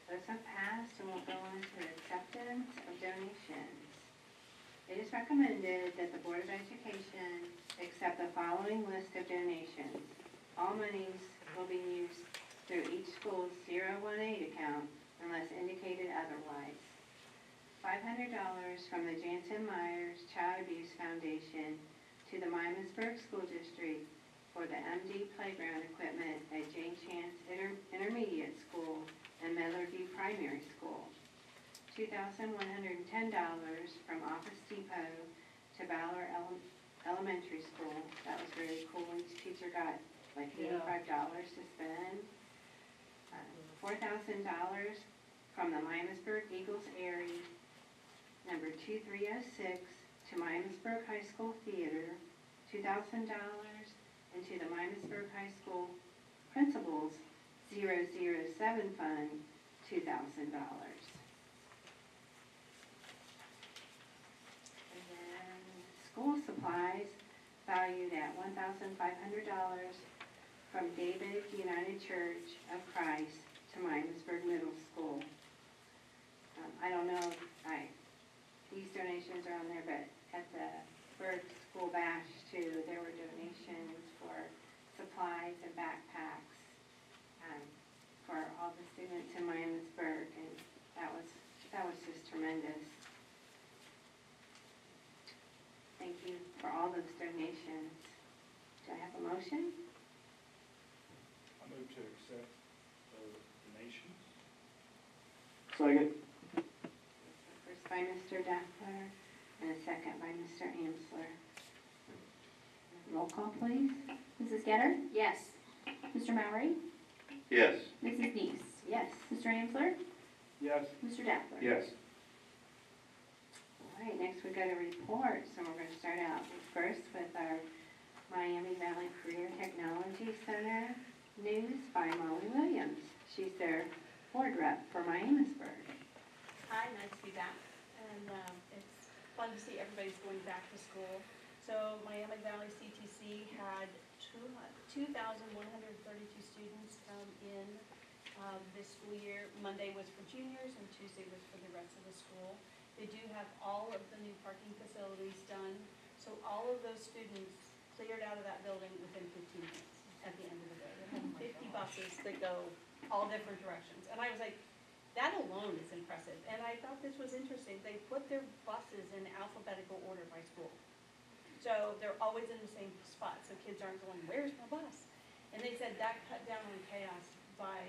Those have passed, and we'll go on to acceptance of donations. It is recommended that the Board of Education accept the following list of donations. All monies will be used through each school's 018 account unless indicated otherwise. $500 from the Jansen Myers Child Abuse Foundation to the Miamisburg School District for the MD playground equipment at Jane Chance Intermediate School and Millerview Primary School. $2,110 from Office Depot to Valor Elementary School. That was very cool. Each teacher got like $85 to spend. $4,000 from the Miamisburg Eagles Airy number 2306 to Miamisburg High School Theater, $2,000, and to the Miamisburg High School Principals 007 Fund, $2,000. And then school supplies valued at $1,500 from David United Church of Christ to Miamisburg Middle School. I don't know, these donations are on there, but at the Berg School Bash too, there were donations for supplies and backpacks for all the students in Miamisburg, and that was just tremendous. Thank you for all those donations. Do I have a motion? I move to accept the donations. Second. by Mr. Daffler, and a second by Mr. Amsler. Roll call, please. Mrs. Getter? Yes. Mr. Mowry? Yes. Mrs. Neese? Yes. Mr. Amsler? Yes. Mr. Daffler? Yes. All right, next we go to reports, and we're going to start out first with our Miami Valley Career Technology Center news by Molly Williams. She's their board rep for Miamisburg. Hi, nice to be back, and it's fun to see everybody's going back to school. So Miami Valley CTC had 2,132 students come in this school year. Monday was for juniors and Tuesday was for the rest of the school. They do have all of the new parking facilities done, so all of those students cleared out of that building within 15 minutes at the end of the day. They have 50 buses that go all different directions, and I was like, that alone is impressive. And I thought this was interesting. They put their buses in alphabetical order by school. So they're always in the same spot, so kids aren't going, where's my bus? And they said that cut down on chaos by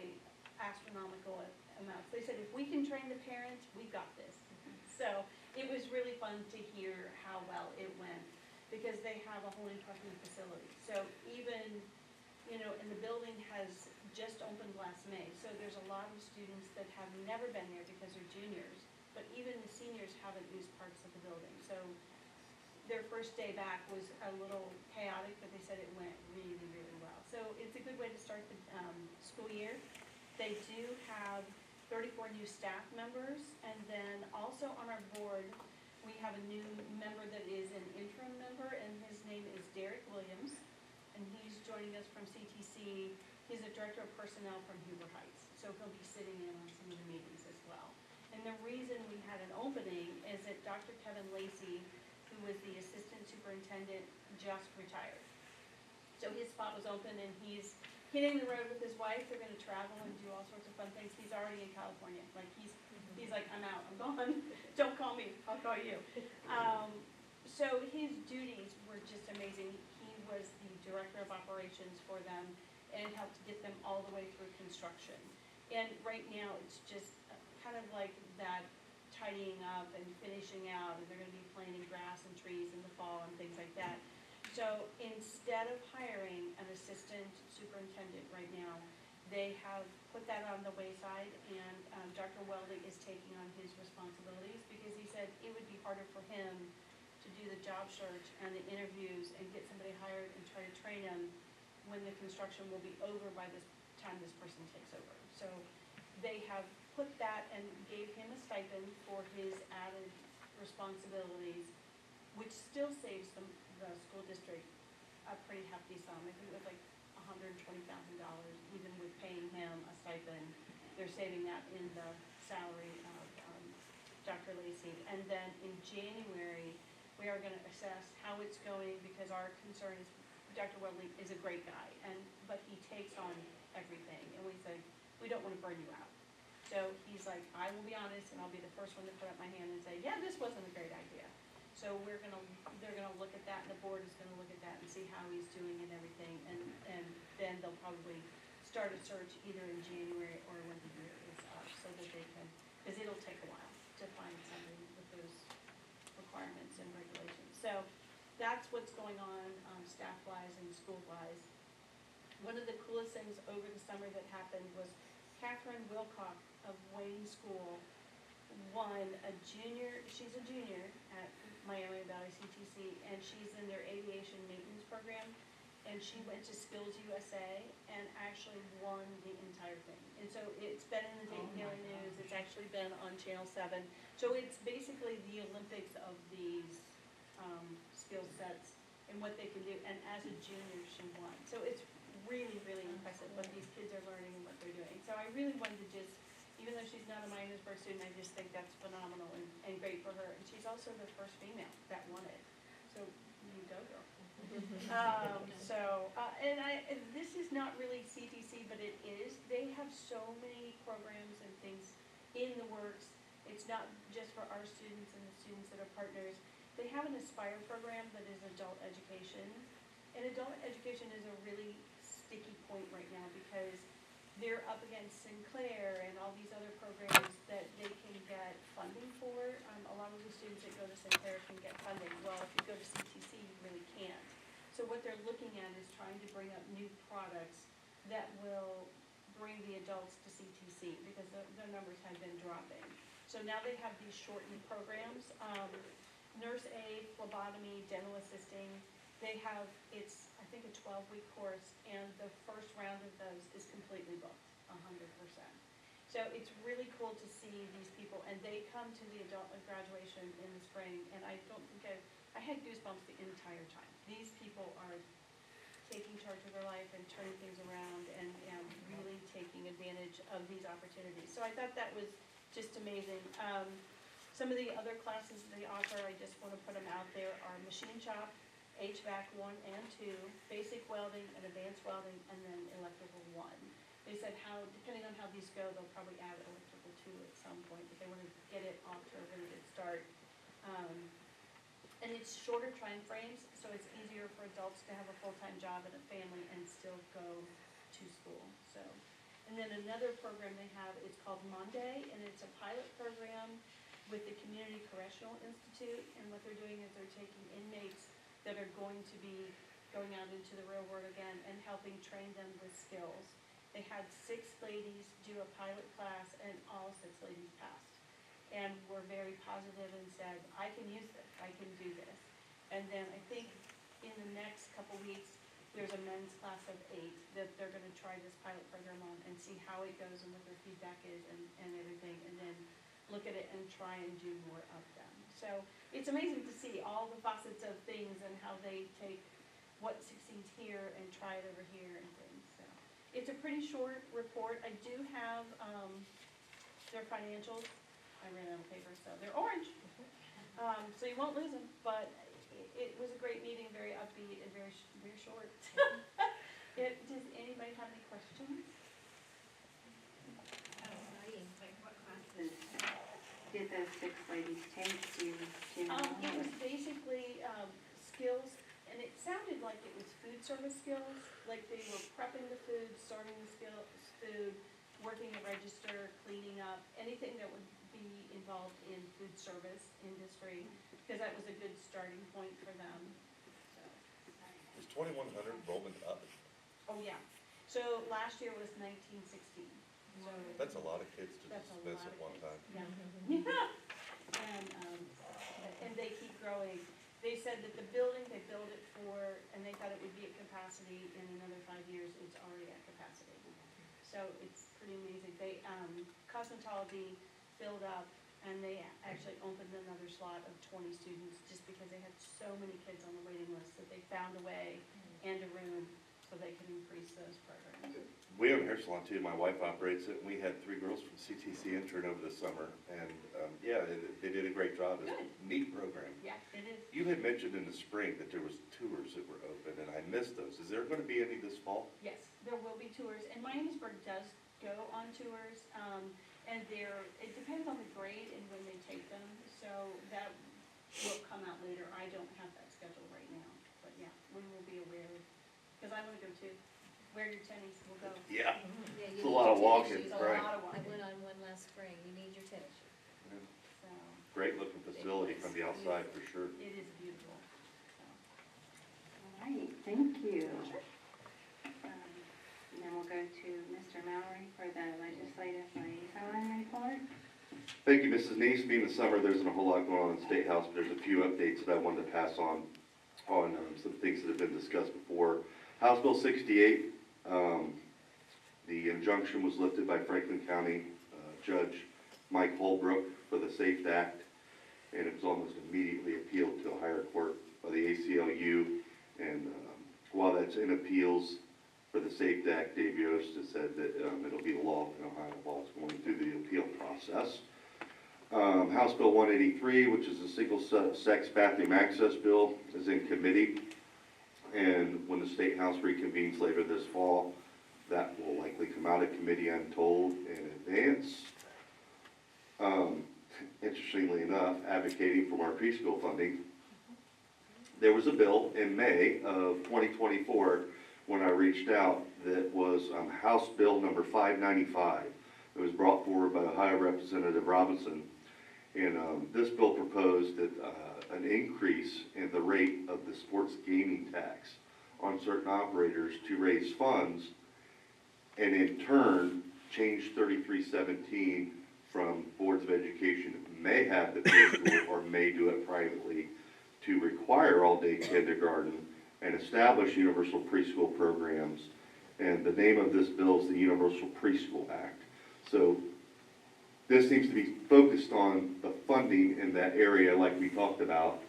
astronomical amounts. They said, if we can train the parents, we've got this. So it was really fun to hear how well it went, because they have a whole new parking facility. So even, and the building has just opened last May, so there's a lot of students that have never been there because they're juniors, but even the seniors haven't used parts of the building. So their first day back was a little chaotic, but they said it went really, really well. So it's a good way to start the school year. They do have 34 new staff members, and then also on our board, we have a new member that is an interim member, and his name is Derek Williams, and he's joining us from CTC. He's a director of personnel from Huber Heights, so he'll be sitting in on some of the meetings as well. And the reason we had an opening is that Dr. Kevin Lacey, who was the assistant superintendent, just retired. So his spot was open, and he's hitting the road with his wife. They're gonna travel and do all sorts of fun things. He's already in California. Like, he's like, I'm out, I'm gone. Don't call me, I'll call you. So his duties were just amazing. He was the director of operations for them and helped get them all the way through construction. And right now, it's just kind of like that tidying up and finishing out, and they're gonna be planting grass and trees in the fall and things like that. So instead of hiring an assistant superintendent right now, they have put that on the wayside, and Dr. Welding is taking on his responsibilities, because he said it would be harder for him to do the job search and the interviews and get somebody hired and try to train them when the construction will be over by this time this person takes over. So they have put that and gave him a stipend for his added responsibilities, which still saves the school district a pretty hefty sum. I think it was like $120,000, even with paying him a stipend. They're saving that in the salary of Dr. Lacey. And then in January, we are gonna assess how it's going, because our concern is Dr. Welding is a great guy, but he takes on everything, and we said, we don't wanna burn you out. So he's like, I will be honest, and I'll be the first one to put up my hand and say, yeah, this wasn't a great idea. So they're gonna look at that, and the board is gonna look at that and see how he's doing and everything, and then they'll probably start a search either in January or when the year is up, so that they can, because it'll take a while to find somebody with those requirements and regulations. So that's what's going on, staff-wise and school-wise. One of the coolest things over the summer that happened was Catherine Wilcock of Wayne School won she's a junior at Miami Valley CTC, and she's in their aviation maintenance program, and she went to Skills USA and actually won the entire thing. And so it's been in the Dayton Daily News, it's actually been on Channel 7. So it's basically the Olympics of these skill sets and what they can do, and as a junior, she won. So it's really, really impressive what these kids are learning and what they're doing. So I really wanted to just, even though she's not a Miamisburg student, I just think that's phenomenal and great for her. And she's also the first female that won it. So you go, girl. And this is not really CTC, but it is. They have so many programs and things in the works. It's not just for our students and the students that are partners. They have an Aspire program that is adult education. And adult education is a really sticky point right now, because they're up against Sinclair and all these other programs that they can get funding for. A lot of the students that go to Sinclair can get funding. Well, if you go to CTC, you really can't. So what they're looking at is trying to bring up new products that will bring the adults to CTC, because their numbers have been dropping. So now they have these shortened programs, nurse aid, phlebotomy, dental assisting. They have, it's, I think, a 12-week course, and the first round of those is completely booked, 100%. So it's really cool to see these people, and they come to the adult graduation in the spring, and I don't think I had goosebumps the entire time. These people are taking charge of their life and turning things around and really taking advantage of these opportunities. So I thought that was just amazing. Some of the other classes they offer, I just want to put them out there, are machine shop, HVAC 1 and 2, basic welding and advanced welding, and then electrical 1. They said depending on how these go, they'll probably add electrical 2 at some point, but they want to get it off to a really good start. And it's shorter time frames, so it's easier for adults to have a full-time job and a family and still go to school. So, and then another program they have is called Monday, and it's a pilot program with the Community Correctional Institute. And what they're doing is they're taking inmates that are going to be going out into the real world again and helping train them with skills. They had 6 ladies do a pilot class, and all 6 ladies passed. And were very positive and said, I can use this, I can do this. And then I think in the next couple weeks, there's a men's class of 8 that they're gonna try this pilot program on and see how it goes and what their feedback is and everything, and then look at it and try and do more of them. So it's amazing to see all the facets of things and how they take what succeeds here and try it over here and things. So it's a pretty short report. I do have their financials. I ran out of paper, so they're orange. So you won't lose them, but it was a great meeting, very upbeat and very short. Does anybody have any questions? Like what classes did those 6 ladies take? Do you know? It was basically skills, and it sounded like it was food service skills, like they were prepping the food, serving the food, working the register, cleaning up, anything that would be involved in food service industry, because that was a good starting point for them. So. Is 2,100 enrollment up? Oh, yeah. So last year was 1916. So That's a lot of kids to that's a dismiss lot at of one kids. time. Yeah. And they keep growing. They said that the building, they built it for, and they thought it would be at capacity in another 5 years. It's already at capacity. So it's pretty amazing. They, cosmetology filled up, and they actually opened another slot of 20 students just because they had so many kids on the waiting list that they found a way and a room so they could increase those programs. We have a hair salon too, my wife operates it, and we had 3 girls from CTC intern over the summer, and, yeah, they did a great job. It's a neat program. Yeah, it is. You had mentioned in the spring that there was tours that were open, and I missed those. Is there gonna be any this fall? Yes, there will be tours, and Miamisburg does go on tours, and it depends on the grade and when they take them, so that will come out later. I don't have that schedule right now, but yeah, we will be aware, because I wanna go too. Wear your tennies, we'll go. Yeah. Yeah, It's a you need lot your of walking, tennis shoes. It's a right. lot of I walking, went on one last spring, you need your tennis shoes. so Great looking facility from the outside, for sure. it is beautiful, so. All right, thank you. And then we'll go to Mr. Mallory for the legislative liaison report. Thank you, Mrs. Neese. Being the summer, there isn't a whole lot going on in the State House, but there's a few updates that I wanted to pass on some things that have been discussed before. House Bill 68, the injunction was lifted by Franklin County Judge Mike Holbrook for the SAFE Act, and it was almost immediately appealed to a higher court by the ACLU. And while that's in appeals for the SAFE Act, Dave Yost has said that it'll be the law in Ohio while it's going through the appeal process. House Bill 183, which is a single-sex bathroom access bill, is in committee. And when the State House reconvenes later this fall, that will likely come out of committee, I'm told, in advance. Interestingly enough, advocating for more preschool funding, there was a bill in May of 2024 when I reached out that was House Bill number 595. It was brought forward by Ohio Representative Robinson, And this bill proposed that an increase in the rate of the sports gaming tax on certain operators to raise funds, and in turn, change 3317 from boards of education may have the preschool or may do it privately to require all-day kindergarten and establish universal preschool programs. And the name of this bill is the Universal Preschool Act. So this seems to be focused on the funding in that area like we talked about,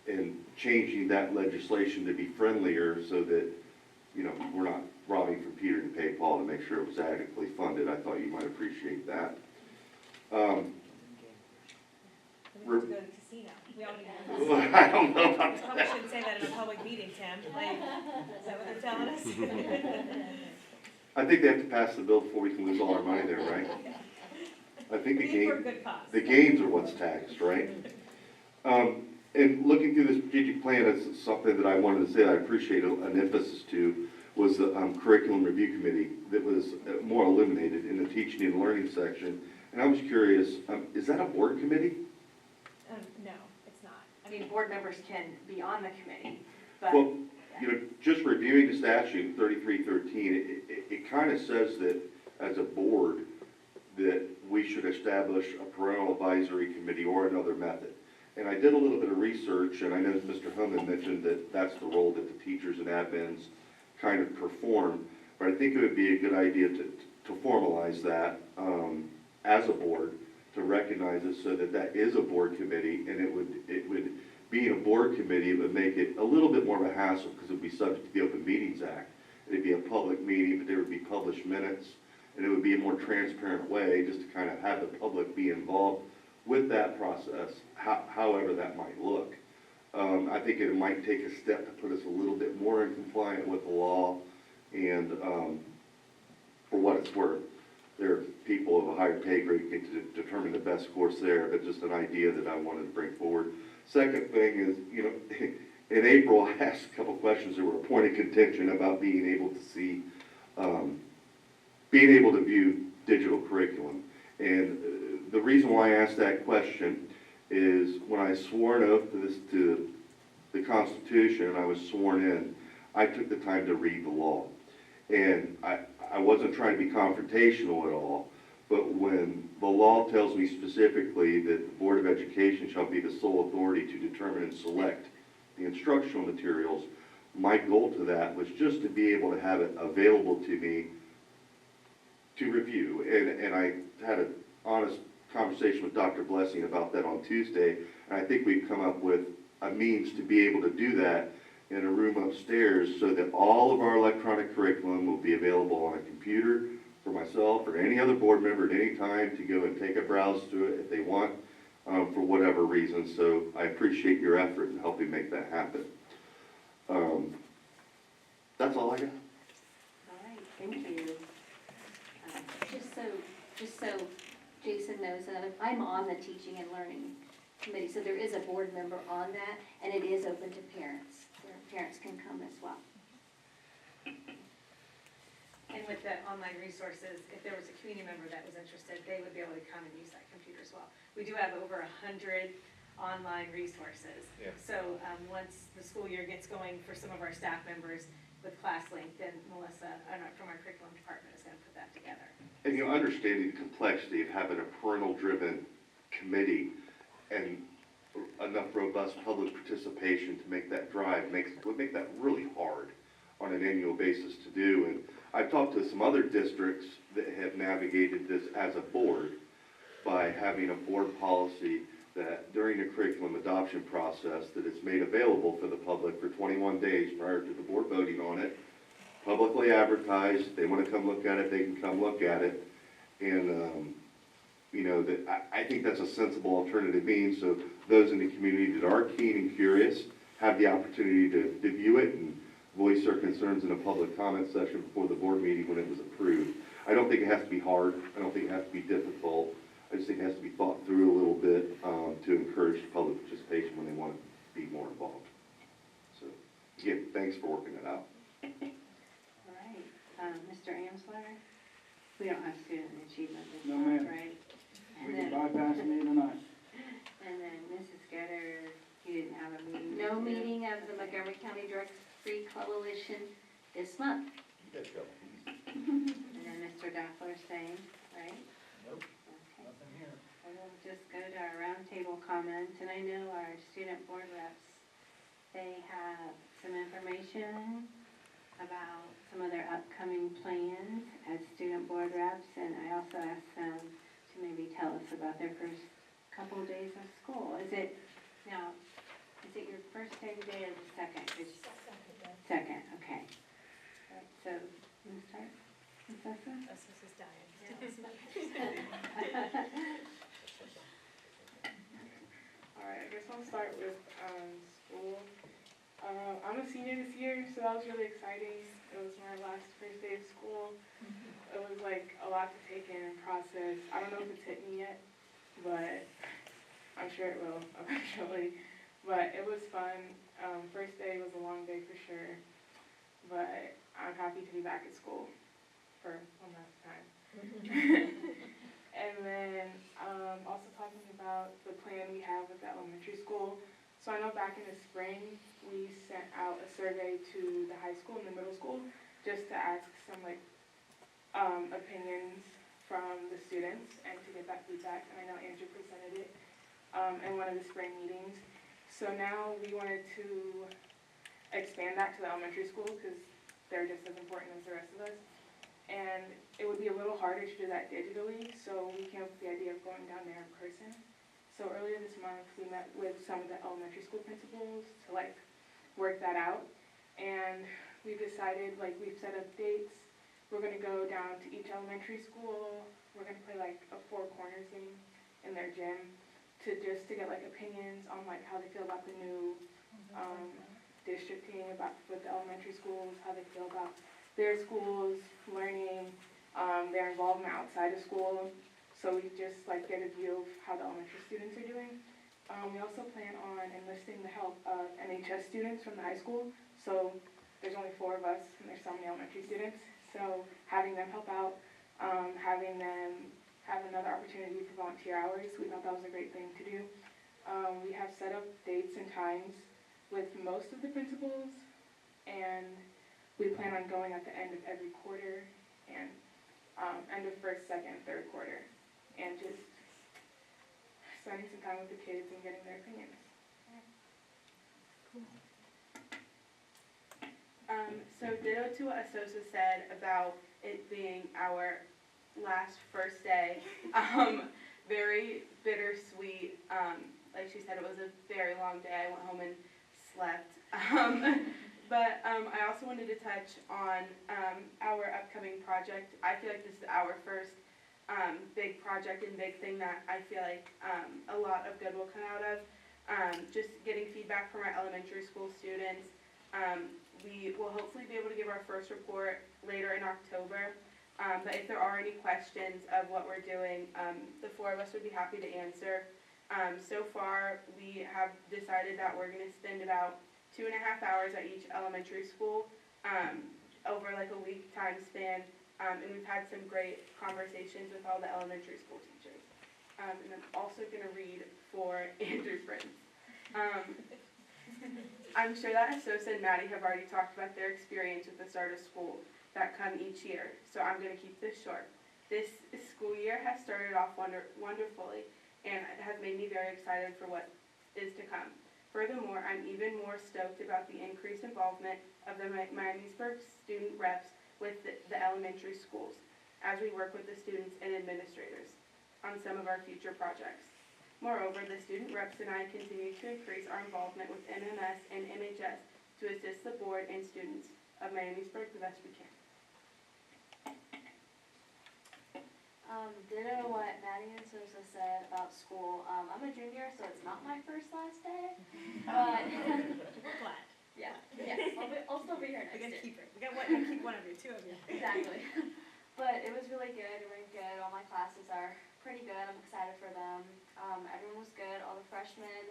and changing that legislation to be friendlier so that, you know, we're not robbing from Peter to pay Paul to make sure it was adequately funded. I thought you might appreciate that. We have to go to the casino. We all need to go to the Well, casino. I don't know about Probably that. shouldn't say that in a public meeting, Tim. Like, is that what they're telling us? I think they have to pass the bill before we can lose all our money there, right? I think the Be for a game, good cause. the games are what's taxed, right? And looking through the strategic plan, it's something that I wanted to say I appreciate an emphasis to, was the curriculum review committee that was more illuminated in the teaching and learning section. And I was curious, is that a board committee? No, it's not. I mean, board members can be on the committee, but. Well, you know, just reviewing the statute 3313, it kind of says that as a board, that we should establish a parental advisory committee or another method. And I did a little bit of research, and I know Mr. Homan mentioned that that's the role that the teachers and admins kind of perform, but I think it would be a good idea to formalize that as a board, to recognize it so that that is a board committee, and it would being a board committee, it would make it a little bit more of a hassle because it would be subject to the Open Meetings Act. It'd be a public meeting, but there would be published minutes, and it would be a more transparent way just to kind of have the public be involved with that process, however that might look. I think it might take a step to put us a little bit more in compliance with the law, and for what it's worth, there are people of a higher pay grade get to determine the best course there, but just an idea that I wanted to bring forward. Second thing is, you know, in April, I asked a couple questions that were a point of contention about being able to see, being able to view digital curriculum. And the reason why I asked that question is when I swore an oath to the Constitution and I was sworn in, I took the time to read the law. And I wasn't trying to be confrontational at all, but when the law tells me specifically that the Board of Education shall be the sole authority to determine and select the instructional materials, my goal to that was just to be able to have it available to me to review. And I had an honest conversation with Dr. Blessing about that on Tuesday, and I think we've come up with a means to be able to do that in a room upstairs so that all of our electronic curriculum will be available on a computer for myself or any other board member at any time to go and take a browse through it if they want, for whatever reason. So I appreciate your effort in helping make that happen. That's all I got. All right, thank you. Just so Jason knows, I'm on the teaching and learning committee, so there is a board member on that, and it is open to parents. Their parents can come as well. And with the online resources, if there was a community member that was interested, they would be able to come and use that computer as well. We do have over 100 online resources. Yeah. So once the school year gets going for some of our staff members with ClassLink, then Melissa, from our curriculum department, is going to put that together. And you know, understanding the complexity of having a parental-driven committee and enough robust public participation to make that drive would make that really hard on an annual basis to do. And I've talked to some other districts that have navigated this as a board by having a board policy that during the curriculum adoption process that it's made available for the public for 21 days prior to the board voting on it, publicly advertised. If they want to come look at it, they can come look at it. And, you know, I think that's a sensible alternative means. So those in the community that are keen and curious have the opportunity to view it and voice their concerns in a public comment session before the board meeting when it was approved. I don't think it has to be hard. I don't think it has to be difficult. I just think it has to be thought through a little bit to encourage public participation when they want to be more involved. So, again, thanks for working it out. All right, Mr. Amsler? We don't have student achievement this No, month, ma'am. right? We And can then bypass me tonight. no meeting of the Montgomery County Drug-Free Coalition this month. You guys got And then Mr. Doppler same, right? Nope, Okay. nothing here. We'll just go to our roundtable comments, and I know our student board reps, they have some information about some of their upcoming plans as student board reps, and I also asked them to maybe tell us about their first couple of days of school. Is it your first day today or the second? Second, okay. All right, so, you want to start, Ms. Essa? This is dying. All right, I guess I'll start with school. I'm a senior this year, so that was really exciting. It was my last first day of school. It was like a lot to take in and process. I don't know if it's hit me yet, but I'm sure it will eventually. But it was fun. First day was a long day for sure, but I'm happy to be back at school for one last time. And then also talking about the plan we have with the elementary school. So I know back in the spring, we sent out a survey to the high school and the middle school just to ask some opinions from the students and to get that feedback. And I know Andrew presented it in one of the spring meetings. So now we wanted to expand that to the elementary school because they're just as important as the rest of us. And it would be a little harder to do that digitally, so we came up with the idea of going down there in person. So earlier this month, we met with some of the elementary school principals to work that out. And we decided, we've set up dates. We're gonna go down to each elementary school. We're gonna play a Four Corners game in their gym to get opinions on how they feel about the new districting, with the elementary schools, how they feel about their schools, learning, their involvement outside of school. So we just get a view of how the elementary students are doing. We also plan on enlisting the help of NHS students from the high school. So there's only 4 of us and there's so many elementary students. So having them help out, having them have another opportunity for volunteer hours, we thought that was a great thing to do. We have set up dates and times with most of the principals, and we plan on going at the end of every quarter and end of first, second, third quarter, and just spending some time with the kids and getting their opinions. So ditto to what Asosa said about it being our last first day. Very bittersweet. Like she said, it was a very long day. I went home and slept. But I also wanted to touch on our upcoming project. I feel like this is our first big project and big thing that I feel like a lot of good will come out of. Just getting feedback from our elementary school students. We will hopefully be able to give our first report later in October. But if there are any questions of what we're doing, the 4 of us would be happy to answer. So far, we have decided that we're going to spend about 2.5 hours at each elementary school over a week time span. And we've had some great conversations with all the elementary school teachers. And I'm also going to read for Andrew Prince. I'm sure that Asosa and Maddie have already talked about their experience with the start of school that come each year, so I'm going to keep this short. This school year has started off wonderfully, and it has made me very excited for what is to come. Furthermore, I'm even more stoked about the increased involvement of the Miamisburg student reps with the elementary schools as we work with the students and administrators on some of our future projects. Moreover, the student reps and I continue to increase our involvement with MMS and MHS to assist the board and students of Miamisburg the best we can. Ditto what Maddie and Sosa said about school. I'm a junior, so it's not my first last day, but We're glad. yeah, I'll still be here next We're year. gonna keep it. We got one, keep one of you, 2 of you. Exactly. But it was really good. It went good. All my classes are pretty good. I'm excited for them. Everyone was good. All the freshmen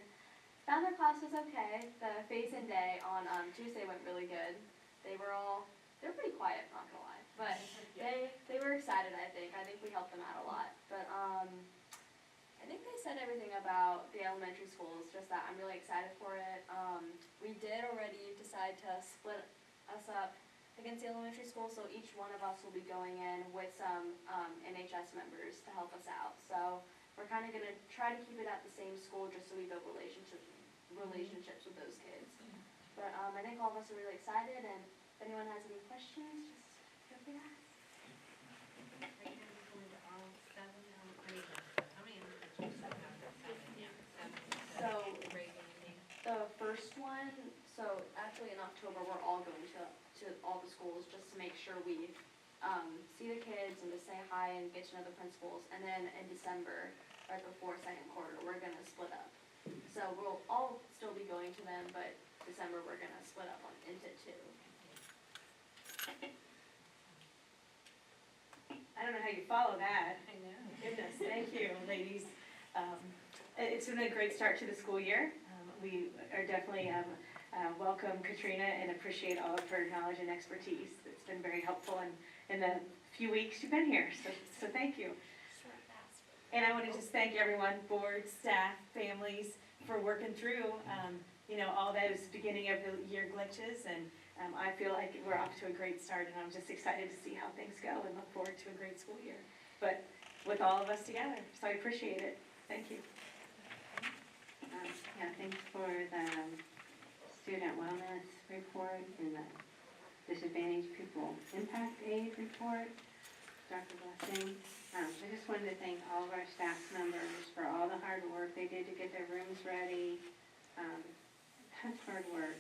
found their classes okay. The phase-in day on Tuesday went really good. They're pretty quiet, not gonna lie. But they were excited, I think. I think we helped them out a lot. But I think they said said everything about the elementary schools, just that I'm really excited for it. We did already decide to split us up against the elementary school, so each one of us will be going in with some NHS members to help us out. So we're kind of going to try to keep it at the same school just so we build relationships with those kids. But I think all of us are really excited, and if anyone has any questions, just feel free to ask. So, the first one, so actually in October, we're all going to all the schools just to make sure we see the kids and to say hi and get to know the principals. And then in December, right before second quarter, we're gonna split up. So we'll all still be going to them, but December, we're gonna split up into two. I don't know how you follow that. I know. Goodness, thank you, ladies. It's been a great start to the school year. We are definitely welcome Katrina and appreciate all of her knowledge and expertise. It's been very helpful in the few weeks you've been here, so thank you. And I want to just thank everyone, board, staff, families, for working through, all those beginning of the year glitches. And I feel like we're off to a great start, and I'm just excited to see how things go and look forward to a great school year. But with all of us together, so I appreciate it. Thank you. Yeah, thanks for the student wellness report and the disadvantaged pupil impact aid report, Dr. Blessing. I just wanted to thank all of our staff members for all the hard work they did to get their rooms ready. That's hard work.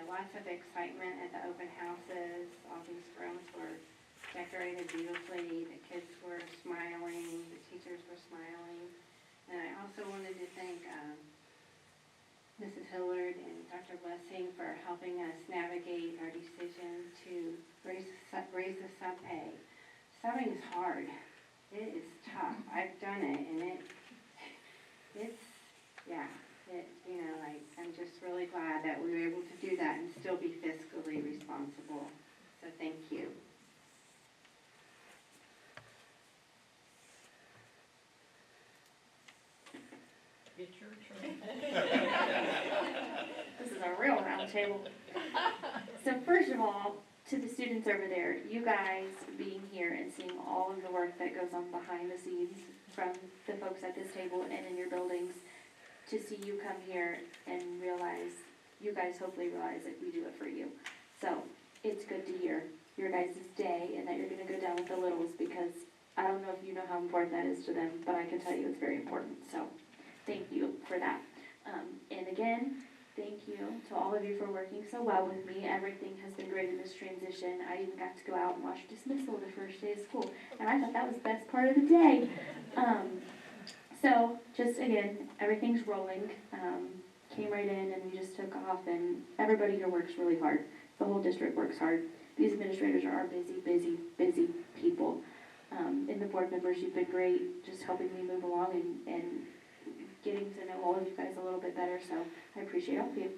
Lots of excitement at the open houses. All these rooms were decorated beautifully. The kids were smiling. The teachers were smiling. And I also wanted to thank Mrs. Hillard and Dr. Blessing for helping us navigate our decision to raise the sub pay. Subbing is hard. It is tough. I've done it, and I'm just really glad that we were able to do that and still be fiscally responsible. So thank you. It's your turn. This is a real round table. So first of all, to the students over there, you guys being here and seeing all of the work that goes on behind the scenes from the folks at this table and in your buildings, to see you come here and realize, you guys hopefully realize that we do it for you. So it's good to hear your guys' day and that you're gonna go down with the littles, because I don't know if you know how important that is to them, but I can tell you it's very important. So thank you for that. And again, thank you to all of you for working so well with me. Everything has been great in this transition. I even got to go out and watch dismissal the first day of school, and I thought that was the best part of the day. So just again, everything's rolling. Came right in and we just took off, and everybody here works really hard. The whole district works hard. These administrators are busy people. And the board members, you've been great, just helping me move along and getting to know all of you guys a little bit better, so I appreciate all of you.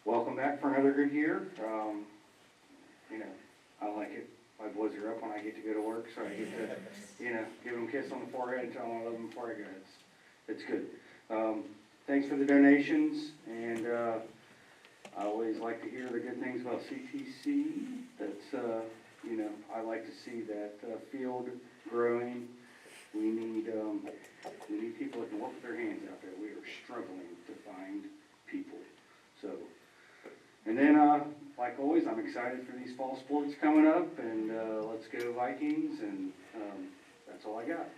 Welcome back for another good year. I like it. My boys are up when I get to go to work, so I get to, give them a kiss on the forehead and tell them I love them before I go. It's good. Thanks for the donations, and I always like to hear the good things about CTC. That's, I like to see that field growing. We need people that can work with their hands out there. We are struggling to find people. So, and then, like always, I'm excited for these fall sports coming up, and let's go Vikings, and that's all I got.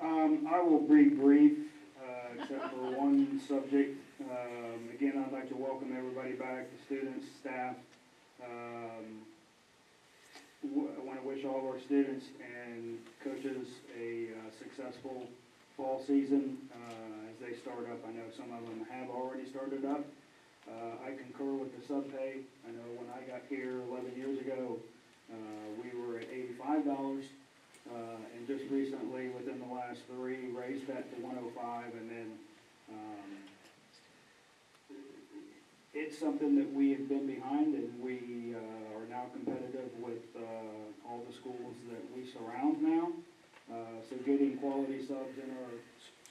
I will be brief, except for one subject. Again, I'd like to welcome everybody back, the students, staff. I want to wish all of our students and coaches a successful fall season as they start up. I know some of them have already started up. I concur with the sub-pay. I know when I got here 11 years ago, we were at $85, and just recently, within the last 3, raised that to $105, and then it's something that we have been behind, and we are now competitive with all the schools that we surround now. So getting quality subs in our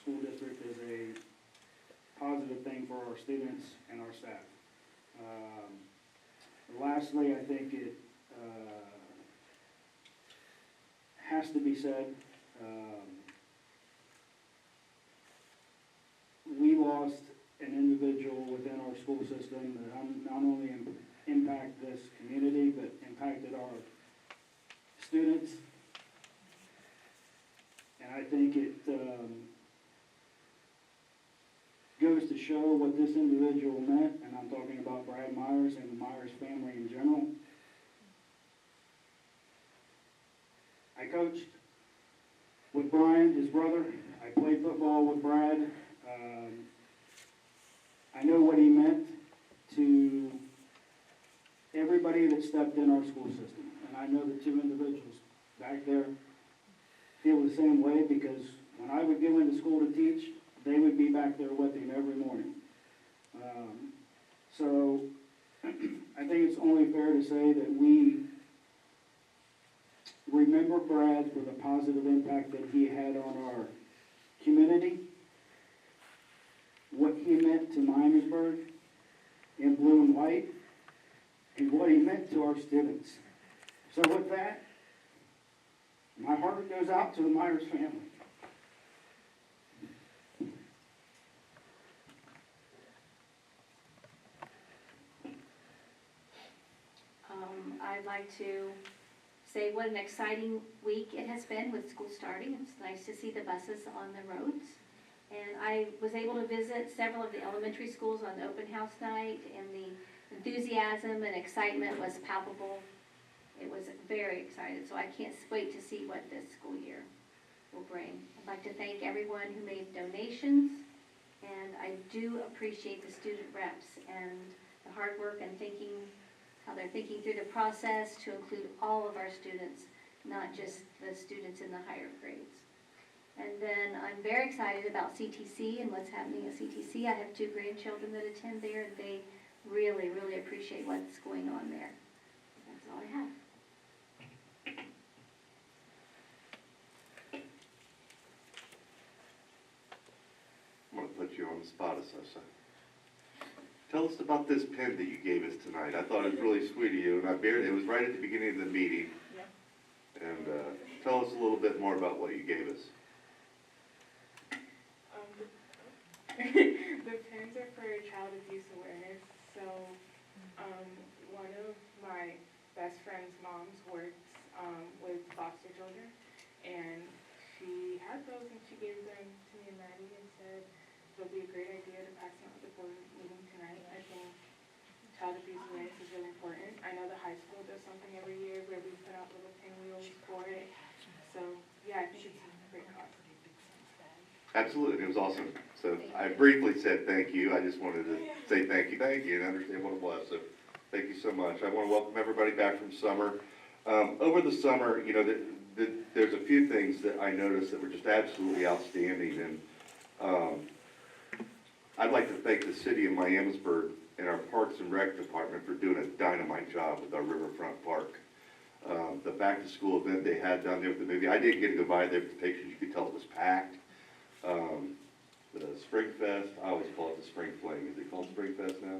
school district is a positive thing for our students and our staff. Lastly, I think it has to be said, we lost an individual within our school system that not only impact this community, but impacted our students. And I think it goes to show what this individual meant, and I'm talking about Brad Myers and the Myers family in general. I coached with Brian, his brother. I played football with Brad. I know what he meant to everybody that stepped in our school system. And I know the two individuals back there feel the same way, because when I would go into school to teach, they would be back there with him every morning. So I think it's only fair to say that we remember Brad for the positive impact that he had on our community, what he meant to Miamisburg in blue and white, and what he meant to our students. So with that, my heart goes out to the Myers family. I'd like to say what an exciting week it has been with school starting. It's nice to see the buses on the roads. And I was able to visit several of the elementary schools on open house night, and the enthusiasm and excitement was palpable. It was very excited, so I can't wait to see what this school year will bring. I'd like to thank everyone who made donations, and I do appreciate the student reps and the hard work and how they're thinking through the process to include all of our students, not just the students in the higher grades. And then I'm very excited about CTC and what's happening at CTC. I have 2 grandchildren that attend there, and they really, really appreciate what's going on there. That's all I have. I'm going to put you on the spot, Asessa. Tell us about this pen that you gave us tonight. I thought it was really sweet of you, and it was right at the beginning of the meeting. Yeah. And tell us a little bit more about what you gave us. The pens are for child abuse awareness. So one of my best friend's moms works with foster children, and she had those and she gave them to me and Maddie and said it'll be a great idea to pass them out at the board meeting tonight. I think child abuse awareness is really important. I know the high school does something every year where we put out little pinwheels for it. So yeah, I think it's a great cause. Absolutely, it was awesome. So I briefly said thank you. I just wanted to say thank you, and understand what it was. So thank you so much. I want to welcome everybody back from summer. Over the summer, you know, there's a few things that I noticed that were just absolutely outstanding. And I'd like to thank the city of Miamisburg and our Parks and Rec department for doing a dynamite job with our Riverfront Park. The back-to-school event they had down there with the movie, I didn't get to go by there with the pictures. You could tell it was packed. The Spring Fest, I always call it the Spring Fling. Is it called Spring Fest now?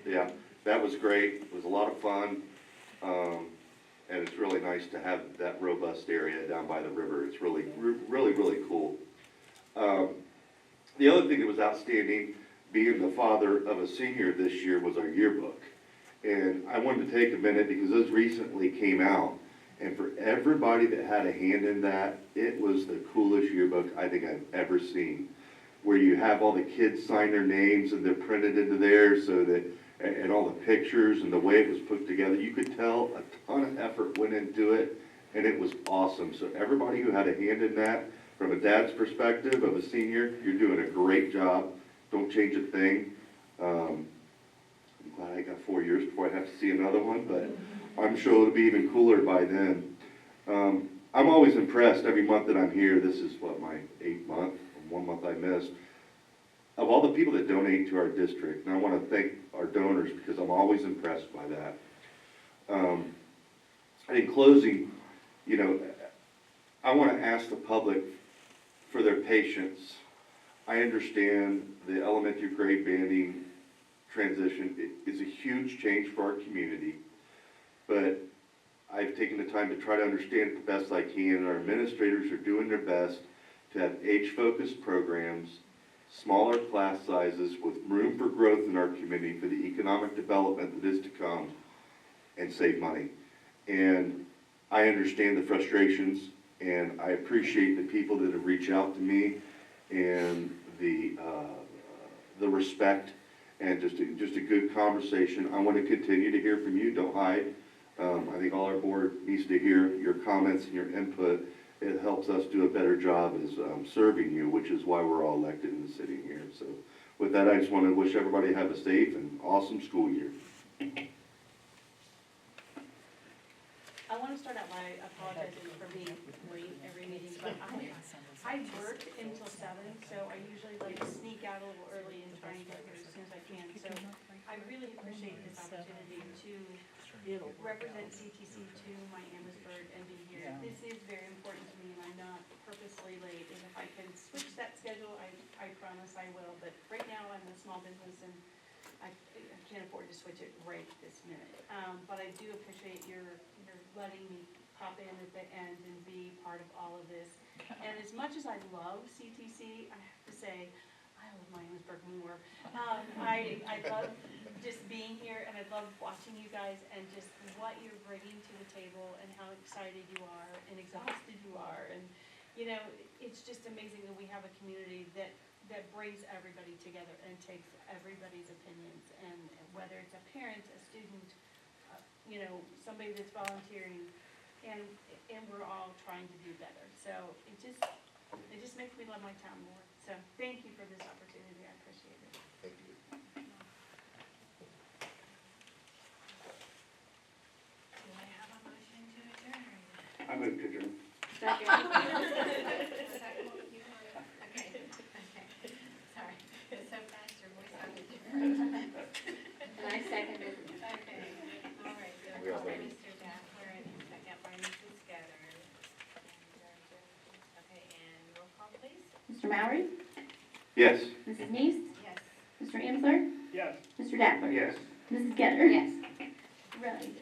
Yeah, that was great. It was a lot of fun. And it's really nice to have that robust area down by the river. It's really, really cool. The other thing that was outstanding, being the father of a senior this year, was our yearbook. And I wanted to take a minute because those recently came out. And for everybody that had a hand in that, it was the coolest yearbook I think I've ever seen. Where you have all the kids sign their names and they're printed into there, so that, and all the pictures and the way it was put together, you could tell a ton of effort went into it, and it was awesome. So everybody who had a hand in that, from a dad's perspective of a senior, you're doing a great job. Don't change a thing. I'm glad I got 4 years before I have to see another one, but I'm sure it'll be even cooler by then. I'm always impressed every month that I'm here. This is what, my 8th month, 1 month I missed. Of all the people that donate to our district, and I want to thank our donors because I'm always impressed by that. in closing, you know, I want to ask the public for their patience. I understand the elementary grade banding transition is a huge change for our community, but I've taken the time to try to understand it the best I can, and our administrators are doing their best to have age-focused programs, smaller class sizes with room for growth in our community for the economic development that is to come, and save money. And I understand the frustrations, and I appreciate the people that have reached out to me, and the respect, and just a good conversation. I want to continue to hear from you. Don't hide. I think all our board needs to hear your comments and your input. It helps us do a better job as serving you, which is why we're all elected and sitting here. So with that, I just want to wish everybody have a safe and awesome school year. I want to start out by apologizing for being late every meeting, but I work until 7, so I usually like sneak out a little early and try and get here as soon as I can. So I really appreciate this opportunity to represent CTC to Miamisburg and be here. This is very important to me, and I'm not purposely late. And if I can switch that schedule, I promise I will. But right now, I'm a small business, and I can't afford to switch it right this minute. But I do appreciate your letting me pop in at the end and be part of all of this. And as much as I love CTC, I have to say, I love Miamisburg more. I love just being here, and I love watching you guys and just what you're bringing to the table and how excited you are and exhausted you are. And, you know, it's just amazing that we have a community that brings everybody together and takes everybody's opinions. And whether it's a parent, a student, you know, somebody that's volunteering, and we're all trying to do better. So it just makes me love my town more. So thank you for this opportunity. I appreciate it. Thank you. Do I have a motion to adjourn? I move to adjourn. Second. Okay, sorry. So fast, your voice out of adjourn. And I seconded. Okay, all right, so We all by voted. Mr. Dappler and second by Mrs. Scudder. Okay, and roll call, please. Mr. Mowry? Yes. Mrs. Neese? Yes. Mr. Ensler? Yes. Mr. Dappler? Yes. Mrs. Getter? Yes. Really?